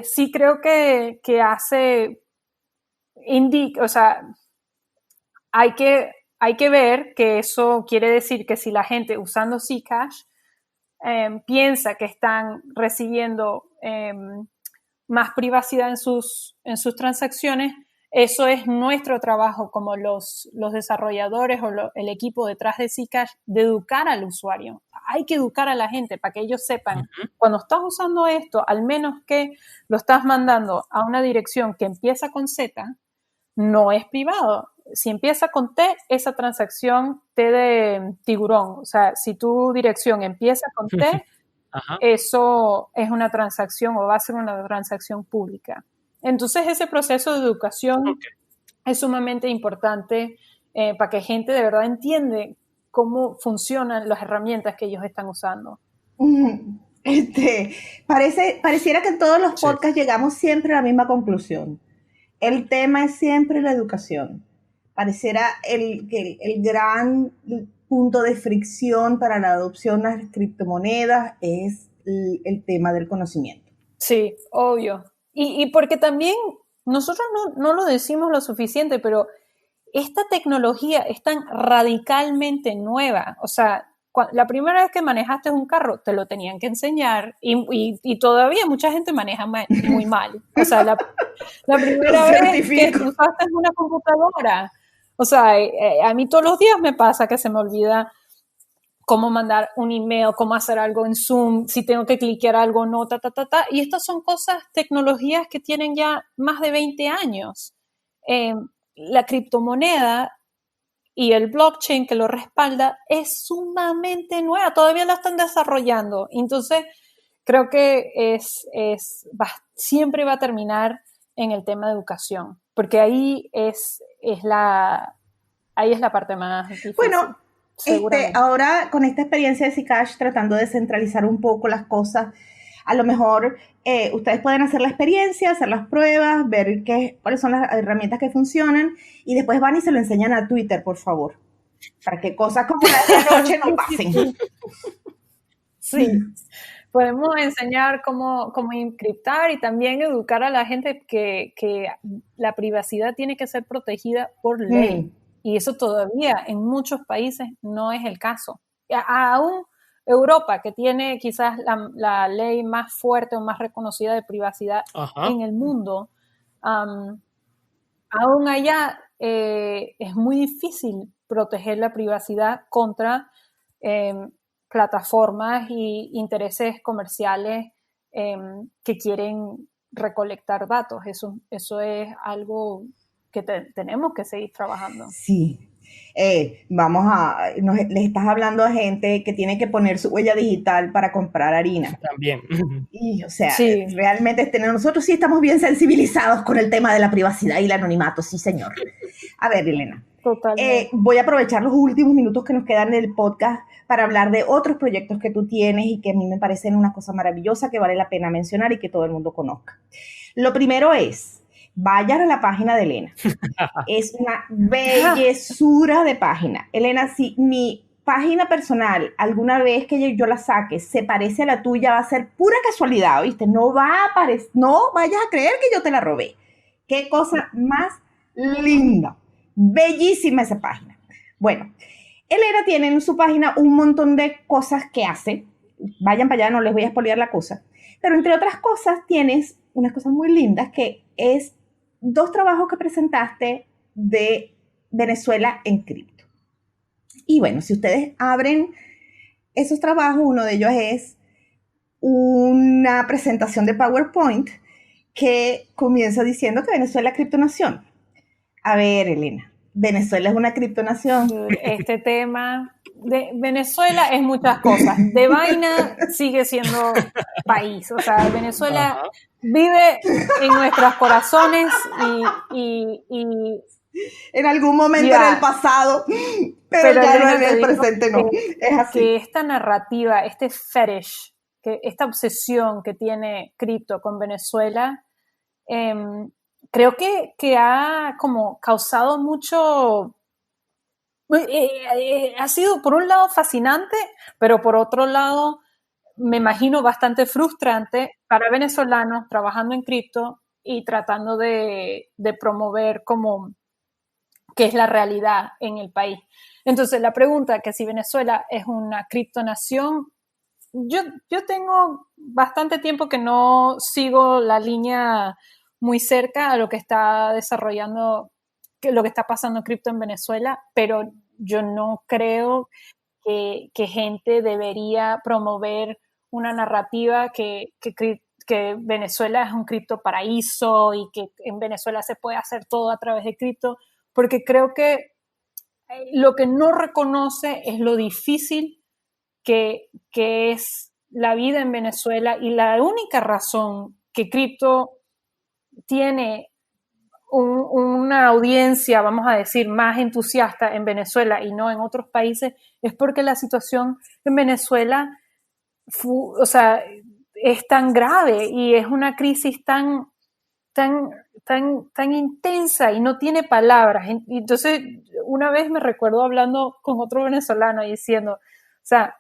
sí creo que hace, o sea, hay que ver que eso quiere decir que si la gente usando Zcash piensa que están recibiendo más privacidad en sus transacciones, eso es nuestro trabajo como los desarrolladores o el equipo detrás de Zcash, de educar al usuario. Hay que educar a la gente para que ellos sepan, cuando estás usando esto, al menos que lo estás mandando a una dirección que empieza con Z, no es privado. Si empieza con T, esa transacción T de tiburón. O sea, si tu dirección empieza con T, eso es una transacción o va a ser una transacción pública. Entonces, ese proceso de educación es sumamente importante para que gente de verdad entiende cómo funcionan las herramientas que ellos están usando. Pareciera que en todos los podcasts llegamos siempre a la misma conclusión. El tema es siempre la educación. Pareciera el gran punto de fricción para la adopción de las criptomonedas es el tema del conocimiento. Sí, obvio. Y porque también nosotros no lo decimos lo suficiente, pero esta tecnología es tan radicalmente nueva. O sea, la primera vez que manejaste un carro te lo tenían que enseñar y todavía mucha gente maneja muy mal. O sea, la primera vez que usaste una computadora. O sea, a mí todos los días me pasa que se me olvida cómo mandar un email, cómo hacer algo en Zoom, si tengo que cliquear algo, no, Y estas son tecnologías que tienen ya más de 20 años. La criptomoneda y el blockchain que lo respalda es sumamente nueva, todavía la están desarrollando. Entonces, creo que siempre va a terminar en el tema de educación, porque ahí es la parte más difícil. Bueno, ahora con esta experiencia de Zcash tratando de centralizar un poco las cosas, a lo mejor ustedes pueden hacer la experiencia, hacer las pruebas, ver cuáles son las herramientas que funcionan y después van y se lo enseñan a Twitter, por favor, para que cosas como la de anoche no pasen. Sí. Podemos enseñar cómo encriptar y también educar a la gente que la privacidad tiene que ser protegida por ley. Y eso todavía en muchos países no es el caso. Aún Europa, que tiene quizás la ley más fuerte o más reconocida de privacidad en el mundo, aún allá es muy difícil proteger la privacidad contra plataformas y intereses comerciales que quieren recolectar datos. Eso es algo que tenemos que seguir trabajando. Sí. Le estás hablando a gente que tiene que poner su huella digital para comprar harina. También. Y, o sea, realmente nosotros sí estamos bien sensibilizados con el tema de la privacidad y el anonimato, sí, señor. A ver, Elena. Totalmente. Voy a aprovechar los últimos minutos que nos quedan del podcast para hablar de otros proyectos que tú tienes y que a mí me parecen una cosa maravillosa que vale la pena mencionar y que todo el mundo conozca. Lo primero es, vayan a la página de Elena. Es una bellezura de página. Elena, si mi página personal, alguna vez que yo la saque, se parece a la tuya, va a ser pura casualidad, ¿viste? No vayas a creer que yo te la robé. Qué cosa más linda. Bellísima esa página. Bueno, Elena tiene en su página un montón de cosas que hace. Vayan para allá, no les voy a spoilear la cosa. Pero entre otras cosas tienes unas cosas muy lindas que es 2 trabajos que presentaste de Venezuela en cripto. Y bueno, si ustedes abren esos trabajos, uno de ellos es una presentación de PowerPoint que comienza diciendo que Venezuela es criptonación. A ver, Elena, Venezuela es una criptonación. Este tema de Venezuela es muchas cosas. De vaina sigue siendo país. O sea, Venezuela vive en nuestros corazones y en algún momento en el pasado, pero ya no en el presente, no. Es así. Que esta narrativa, este fetish, esta obsesión que tiene cripto con Venezuela, creo que ha como causado mucho, ha sido por un lado fascinante, pero por otro lado me imagino bastante frustrante para venezolanos trabajando en cripto y tratando de promover como qué es la realidad en el país. Entonces, la pregunta que si Venezuela es una criptonación, yo tengo bastante tiempo que no sigo la línea muy cerca a lo que está desarrollando, lo que está pasando en cripto en Venezuela, pero yo no creo que gente debería promover una narrativa que Venezuela es un cripto paraíso y que en Venezuela se puede hacer todo a través de cripto, porque creo que lo que no reconoce es lo difícil que es la vida en Venezuela, y la única razón que cripto tiene una audiencia, vamos a decir, más entusiasta en Venezuela y no en otros países, es porque la situación en Venezuela o sea, es tan grave y es una crisis tan intensa y no tiene palabras. Entonces, una vez me recuerdo hablando con otro venezolano y diciendo, o sea,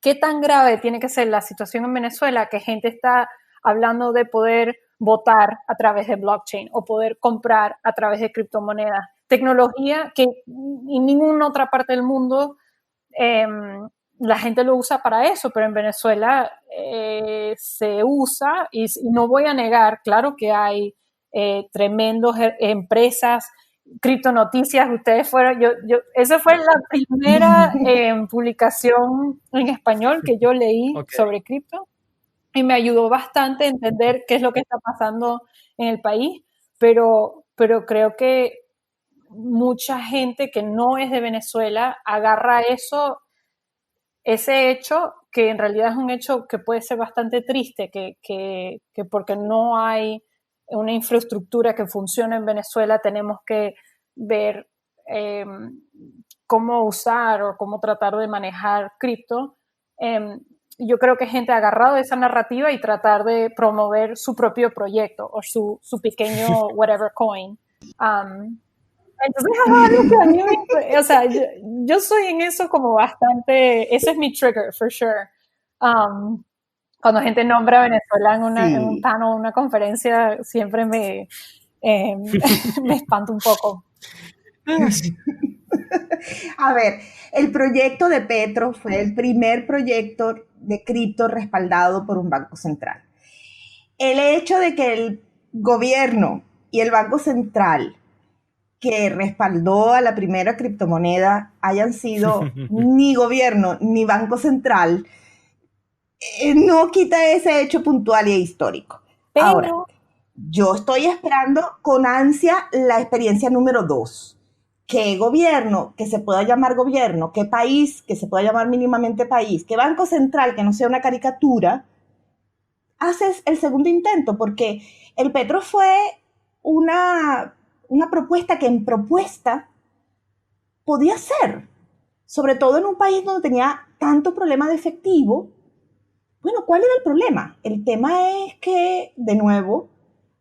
¿qué tan grave tiene que ser la situación en Venezuela que gente está hablando de poder votar a través de blockchain o poder comprar a través de criptomonedas? Tecnología que en ninguna otra parte del mundo la gente lo usa para eso, pero en Venezuela se usa y no voy a negar, claro que hay tremendas empresas, criptonoticias, ustedes fueron, esa fue la primera publicación en español que yo leí sobre cripto y me ayudó bastante a entender qué es lo que está pasando en el país, pero creo que mucha gente que no es de Venezuela agarra ese hecho, que en realidad es un hecho que puede ser bastante triste, que porque no hay una infraestructura que funcione en Venezuela, tenemos que ver cómo usar o cómo tratar de manejar cripto. Yo creo que gente ha agarrado esa narrativa y tratar de promover su propio proyecto o su pequeño whatever coin. Entonces es algo que a mí o sea, yo soy en eso como bastante, ese es mi trigger, for sure. Cuando gente nombra a Venezuela en un panel, una conferencia, siempre me espanto un poco. A ver, el proyecto de Petro fue el primer proyecto de cripto respaldado por un banco central. El hecho de que el gobierno y el banco central que respaldó a la primera criptomoneda hayan sido ni gobierno ni banco central, no quita ese hecho puntual y histórico. Pero ahora, yo estoy esperando con ansia la experiencia número 2. ¿Qué gobierno que se pueda llamar gobierno? ¿Qué país que se pueda llamar mínimamente país? ¿Qué banco central que no sea una caricatura haces el segundo intento? Porque el Petro fue una propuesta que en propuesta podía ser, sobre todo en un país donde tenía tanto problema de efectivo. Bueno, ¿cuál era el problema? El tema es que, de nuevo,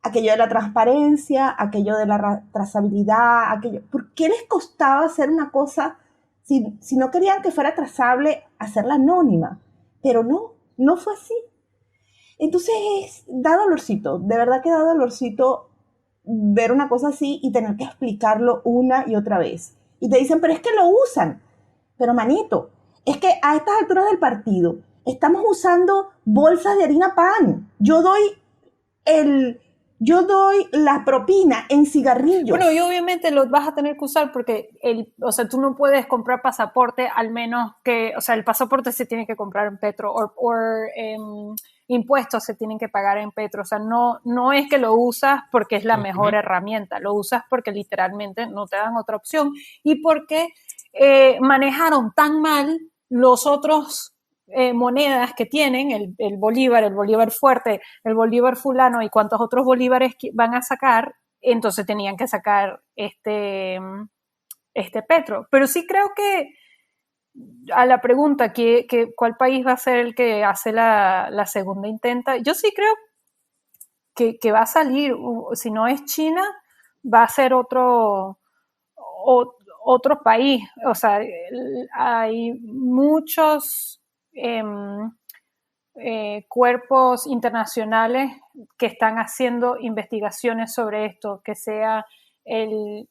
aquello de la transparencia, aquello de la trazabilidad, ¿por qué les costaba hacer una cosa si no querían que fuera trazable, hacerla anónima? Pero no fue así. Entonces da dolorcito, de verdad que da dolorcito ver una cosa así y tener que explicarlo una y otra vez. Y te dicen, pero es que lo usan. Pero manito, es que a estas alturas del partido estamos usando bolsas de harina pan. Yo doy la propina en cigarrillos. Bueno, y obviamente lo vas a tener que usar porque o sea, tú no puedes comprar pasaporte al menos que, o sea, el pasaporte se tiene que comprar en Petro o impuestos se tienen que pagar en Petro. O sea, no es que lo usas porque es la mejor herramienta, lo usas porque literalmente no te dan otra opción y porque manejaron tan mal los otros monedas que tienen, el bolívar fuerte, el bolívar fulano y cuántos otros bolívares van a sacar, entonces tenían que sacar este Petro. Pero sí creo que a la pregunta ¿cuál país va a ser el que hace la segunda intenta? Yo sí creo que va a salir, si no es China, va a ser otro país. O sea, hay muchos cuerpos internacionales que están haciendo investigaciones sobre esto, que sea el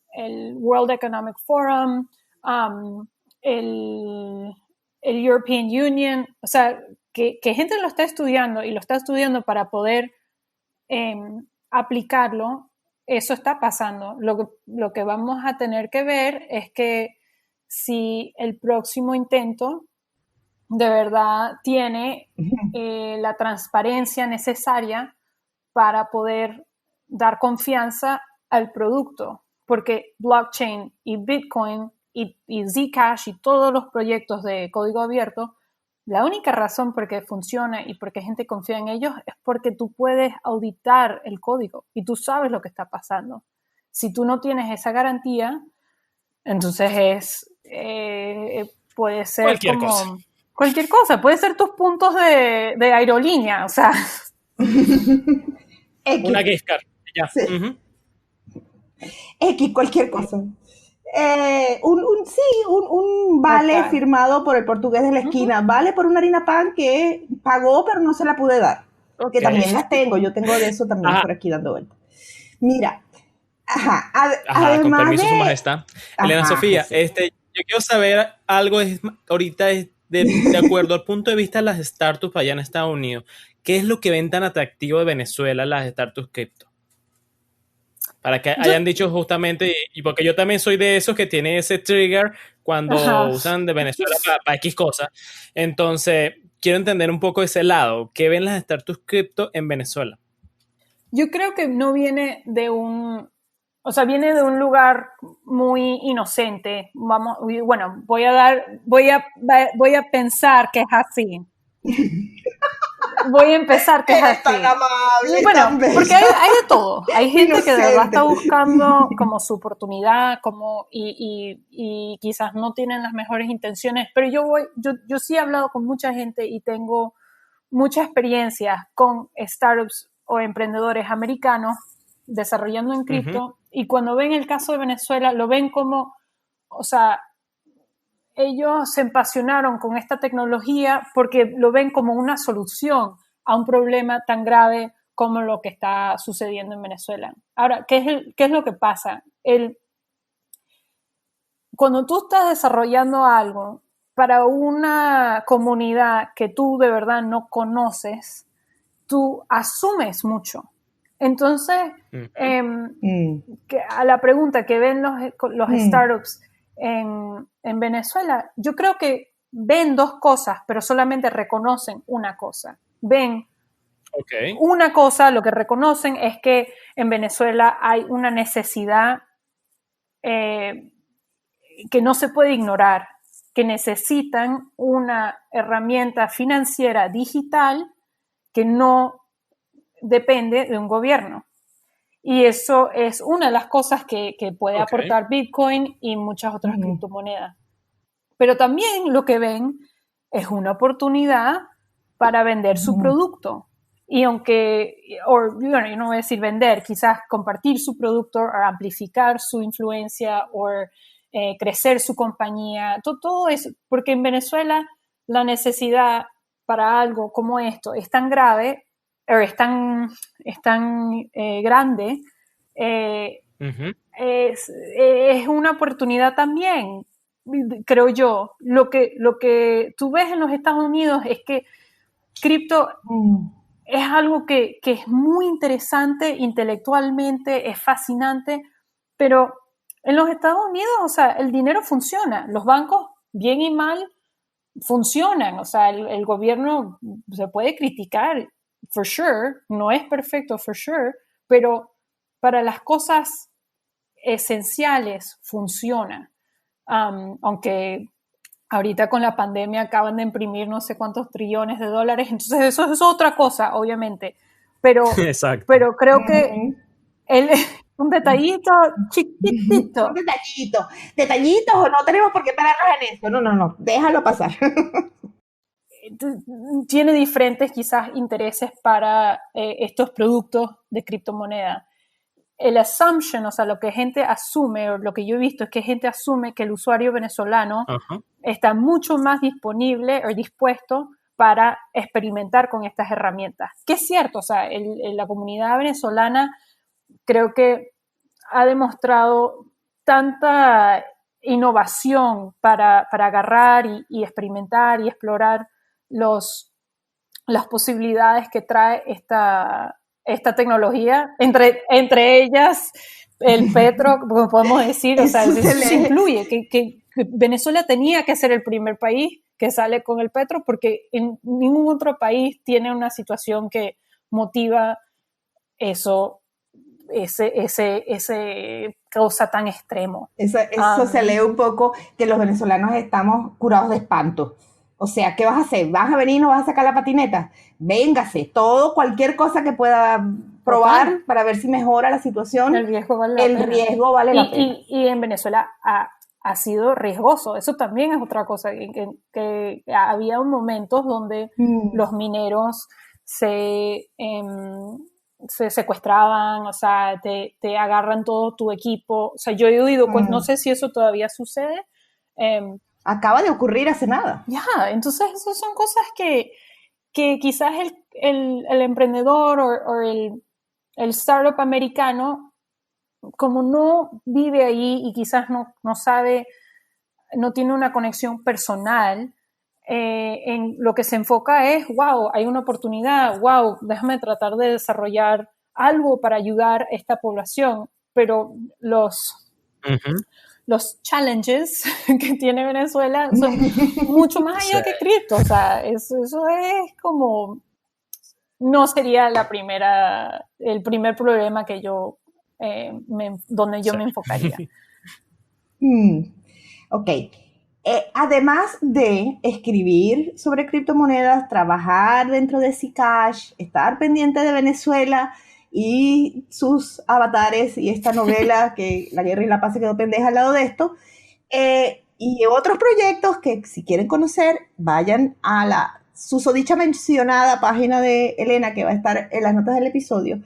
World Economic Forum, el European Union, o sea, que gente lo está estudiando y lo está estudiando para poder aplicarlo. Eso está pasando. Lo que vamos a tener que ver es que si el próximo intento de verdad tiene la transparencia necesaria para poder dar confianza al producto, porque blockchain y Bitcoin y Zcash y todos los proyectos de código abierto, la única razón por qué funciona y por qué gente confía en ellos es porque tú puedes auditar el código y tú sabes lo que está pasando. Si tú no tienes esa garantía, entonces puede ser Cualquier cosa. Cualquier cosa, puede ser tus puntos de aerolínea, o sea. Una gift card, ya. Sí. X, cualquier cosa. Un vale Okay. firmado por el portugués de la esquina, vale por una harina pan que pagó pero no se la pude dar, que también las tengo, yo tengo de eso también por aquí dando vueltas. Mira, Con permiso, Su Majestad. Elena Sofía, Jesús. Yo quiero saber algo ahorita de acuerdo al punto de vista de las startups allá en Estados Unidos. ¿Qué es lo que ven tan atractivo de Venezuela las startups cripto? Para que hayan dicho justamente, y porque yo también soy de esos que tiene ese trigger cuando usan de Venezuela para X cosas. Entonces, quiero entender un poco ese lado. ¿Qué ven las startups cripto en Venezuela? Yo creo que no viene de viene de un lugar muy inocente. Bueno, voy a pensar que es así. Voy a empezar que es así. Tan amable, bueno, tan porque hay de todo. Hay gente inocente, que de verdad está buscando como su oportunidad, y quizás no tienen las mejores intenciones, pero yo sí he hablado con mucha gente y tengo mucha experiencia con startups o emprendedores americanos desarrollando en cripto, y cuando ven el caso de Venezuela, lo ven como, o sea, ellos se apasionaron con esta tecnología porque lo ven como una solución a un problema tan grave como lo que está sucediendo en Venezuela. Ahora, ¿qué es lo que pasa? Cuando tú estás desarrollando algo para una comunidad que tú de verdad no conoces, tú asumes mucho. Entonces, a la pregunta que ven los startups en Venezuela, yo creo que ven dos cosas, pero solamente reconocen una cosa. Ven una cosa, lo que reconocen es que en Venezuela hay una necesidad que no se puede ignorar, que necesitan una herramienta financiera digital que no depende de un gobierno. Y eso es una de las cosas que puede aportar Bitcoin y muchas otras criptomonedas. Pero también lo que ven es una oportunidad para vender su producto. Y aunque, yo no voy a decir vender, quizás compartir su producto o amplificar su influencia o crecer su compañía, todo eso, porque en Venezuela la necesidad para algo como esto es tan grave, es tan grande, es una oportunidad también, creo yo. Lo que tú ves en los Estados Unidos es que cripto es algo que es muy interesante intelectualmente, es fascinante, pero en los Estados Unidos, o sea, el dinero funciona, los bancos, bien y mal, funcionan, o sea, el gobierno se puede criticar, for sure, no es perfecto, for sure, pero para las cosas esenciales funciona. Aunque ahorita con la pandemia acaban de imprimir no sé cuántos trillones de dólares, entonces eso es otra cosa, obviamente, pero creo que un detallito chiquitito. Un detallitos o no tenemos por qué pararnos en eso. No, déjalo pasar. Tiene diferentes quizás intereses para estos productos de criptomoneda. El assumption, o sea, lo que gente asume, o lo que yo he visto es que gente asume que el usuario venezolano está mucho más disponible o dispuesto para experimentar con estas herramientas. Que es cierto, o sea, la comunidad venezolana creo que ha demostrado tanta innovación para agarrar y experimentar y explorar las posibilidades que trae esta tecnología, entre ellas el petro, como podemos decir, o sea, eso se incluye, que Venezuela tenía que ser el primer país que sale con el petro, porque en ningún otro país tiene una situación que motiva eso, ese causa tan extremo. Eso se lee un poco que los venezolanos estamos curados de espanto. O sea, ¿qué vas a hacer? ¿Vas a venir y no vas a sacar la patineta? Véngase, cualquier cosa que pueda probar para ver si mejora la situación. El riesgo vale la pena. Y en Venezuela ha sido riesgoso. Eso también es otra cosa, que había momentos donde los mineros se secuestraban, o sea, te agarran todo tu equipo. O sea, yo he oído, pues no sé si eso todavía sucede. Acaba de ocurrir hace nada. Ya, entonces esas son cosas que quizás el emprendedor o el startup americano, como no vive ahí y quizás no sabe, no tiene una conexión personal, en lo que se enfoca es, wow, hay una oportunidad, wow, déjame tratar de desarrollar algo para ayudar a esta población, pero los challenges que tiene Venezuela son mucho más allá que cripto, o sea, eso es como, no sería el primer problema que yo, donde yo me enfocaría. Ok. Además de escribir sobre criptomonedas, trabajar dentro de Zcash, estar pendiente de Venezuela y sus avatares y esta novela que La Guerra y la Paz se quedó pendeja al lado de esto, y otros proyectos que si quieren conocer, vayan a la susodicha mencionada página de Elena, que va a estar en las notas del episodio.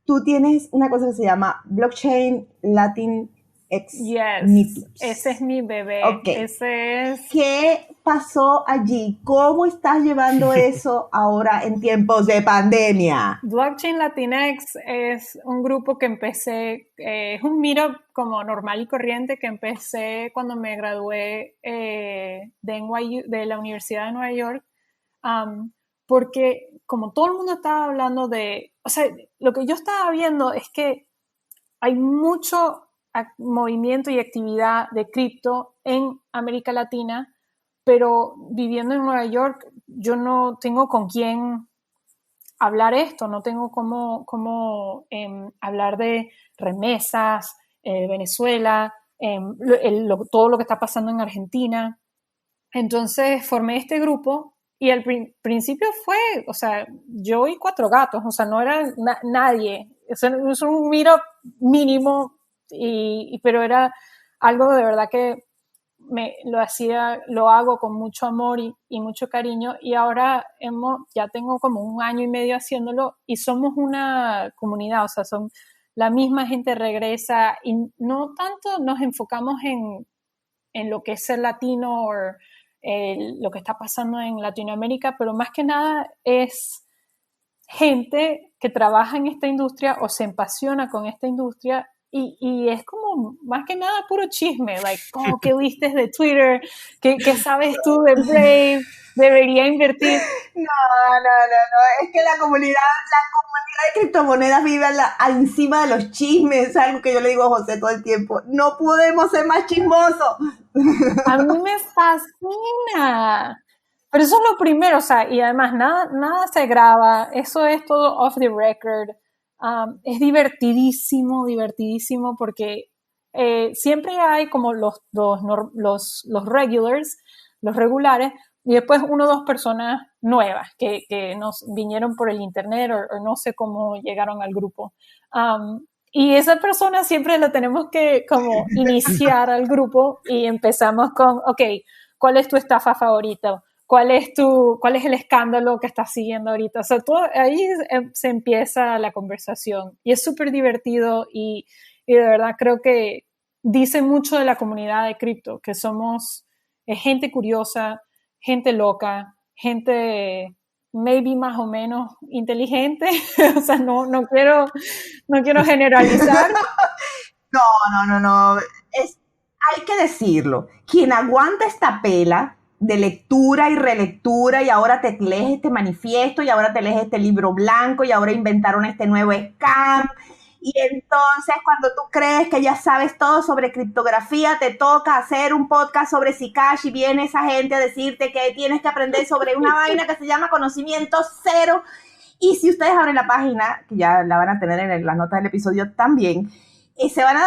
Tú tienes una cosa que se llama Blockchain Latin Yes, ese es mi bebé. Okay. Ese es... ¿Qué pasó allí? ¿Cómo estás llevando eso ahora en tiempos de pandemia? Blockchain Latinx es un grupo que empecé, es un meetup como normal y corriente que empecé cuando me gradué de la Universidad de Nueva York, porque como todo el mundo estaba hablando o sea, lo que yo estaba viendo es que hay mucho movimiento y actividad de cripto en América Latina, pero viviendo en Nueva York yo no tengo con quién hablar esto, no tengo cómo hablar de remesas, Venezuela, todo lo que está pasando en Argentina. Entonces formé este grupo y al principio fue, o sea, yo y 4 gatos, o sea, no era nadie, es un meetup mínimo, pero era algo de verdad que lo hago con mucho amor y mucho cariño, y ahora ya tengo como 1 año y medio haciéndolo y somos una comunidad, o sea, son la misma gente regresa y no tanto nos enfocamos en lo que es ser latino o lo que está pasando en Latinoamérica, pero más que nada es gente que trabaja en esta industria o se apasiona con esta industria y es como más que nada puro chisme, like, ¿qué viste de Twitter? ¿Qué sabes tú de Brave? ¿Debería invertir? No, es que la comunidad de criptomonedas vive encima de los chismes, es algo que yo le digo a José todo el tiempo, no podemos ser más chismosos. A mí me fascina. Pero eso es lo primero, o sea, y además nada se graba, eso es todo off the record. Es divertidísimo porque siempre hay como los regulars, los regulares, y después 1 o 2 personas nuevas que nos vinieron por el internet o no sé cómo llegaron al grupo. Y esa persona siempre la tenemos que como iniciar al grupo y empezamos con, ok, ¿cuál es tu estafa favorita? ¿Cuál es el escándalo que estás siguiendo ahorita? O sea, ahí se empieza la conversación y es súper divertido y de verdad creo que dice mucho de la comunidad de cripto, que somos gente curiosa, gente loca, gente maybe más o menos inteligente, o sea, no quiero generalizar. No. Hay que decirlo. Quien aguanta esta pela de lectura y relectura, y ahora te lees este manifiesto, y ahora te lees este libro blanco, y ahora inventaron este nuevo scam, y entonces cuando tú crees que ya sabes todo sobre criptografía, te toca hacer un podcast sobre Zcash, y viene esa gente a decirte que tienes que aprender sobre una vaina que se llama conocimiento cero. Y si ustedes abren la página, que ya la van a tener en las notas del episodio también, se van a,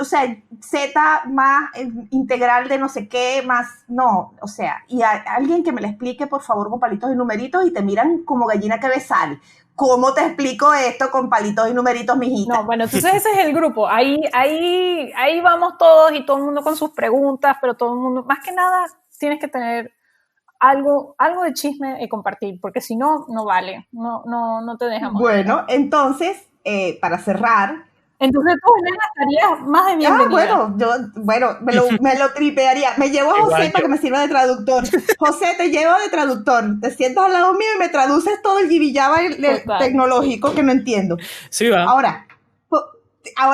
o sea, Z más integral de no sé qué, más, no, o sea, y alguien que me lo explique, por favor, con palitos y numeritos, y te miran como gallina que ve sal. ¿Cómo te explico esto con palitos y numeritos, mijita? No, bueno, entonces ese es el grupo, ahí vamos todos y todo el mundo con sus preguntas, pero todo el mundo, más que nada, tienes que tener algo de chisme y compartir, porque si no, no vale, no te dejamos. Bueno, entonces, para cerrar, entonces tú, Elena, estarías más de bienvenida. Me lo tripearía. Me llevo a José para que me sirva de traductor. José, te llevo de traductor. Te sientas al lado mío y me traduces todo el yibiyaba tecnológico que no entiendo. Sí, va. Ahora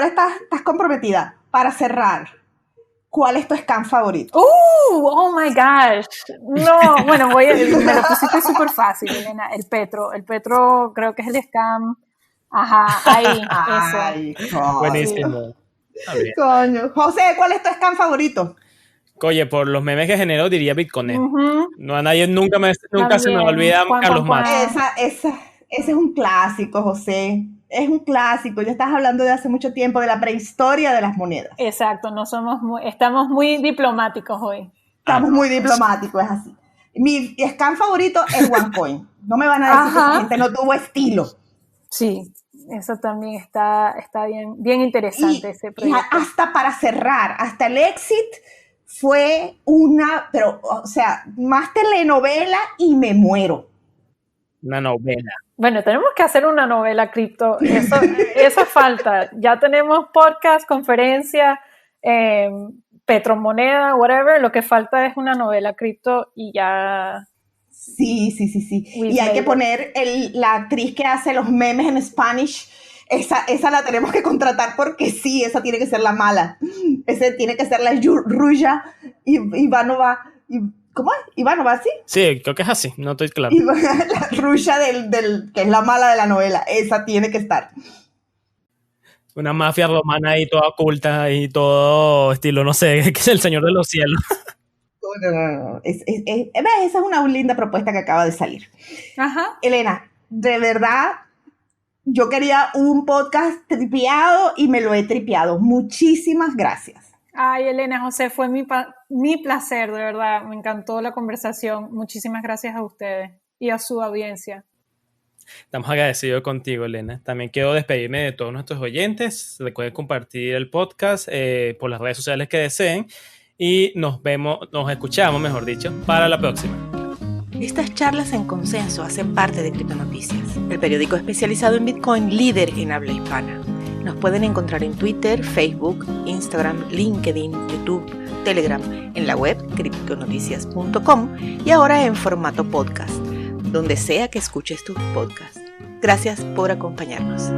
estás comprometida. Para cerrar, ¿cuál es tu scam favorito? Oh my gosh. No, bueno, me lo pusiste súper fácil, Elena. El Petro creo que es el scam. Ajá, ahí, eso. Buenísimo. Sí. Coño. José, ¿cuál es tu scam favorito? Oye, por los memes que generó diría Bitcoin. No, a nadie nunca se me olvida Carlos Marx. Ese es un clásico, José. Es un clásico. Ya estás hablando de hace mucho tiempo, de la prehistoria de las monedas. Exacto, estamos muy diplomáticos hoy. Estamos muy diplomáticos, es así. Mi scam favorito es OneCoin. No me van a decir que esa gente no tuvo estilo. Sí, eso también está bien interesante ese proyecto. Y hasta para cerrar, hasta el exit fue más telenovela y me muero. Una novela. Bueno, tenemos que hacer una novela cripto, eso falta. Ya tenemos podcast, conferencia, Petromoneda, whatever, lo que falta es una novela cripto y ya... Sí. Y hay que poner la actriz que hace los memes en Spanish. Esa la tenemos que contratar porque sí, esa tiene que ser la mala. Esa tiene que ser la Ruya Ivanova. ¿Cómo es? ¿Ivanova, sí? Sí, creo que es así, no estoy claro. La Ruya que es la mala de la novela. Esa tiene que estar. Una mafia romana ahí toda oculta y todo estilo, no sé, que es el Señor de los Cielos. No. Esa es una linda propuesta que acaba de salir. Ajá. Elena, de verdad, yo quería un podcast tripeado y me lo he tripeado. Muchísimas gracias. Ay, Elena, José, fue mi placer, de verdad. Me encantó la conversación. Muchísimas gracias a ustedes y a su audiencia. Estamos agradecidos contigo, Elena. También quiero despedirme de todos nuestros oyentes. Recuerden compartir el podcast por las redes sociales que deseen. Y nos escuchamos, mejor dicho, para la próxima. Estas charlas en consenso hacen parte de Criptonoticias, el periódico especializado en Bitcoin líder en habla hispana. Nos pueden encontrar en Twitter, Facebook, Instagram, LinkedIn, YouTube, Telegram, en la web criptonoticias.com y ahora en formato podcast, donde sea que escuches tus podcasts. Gracias por acompañarnos.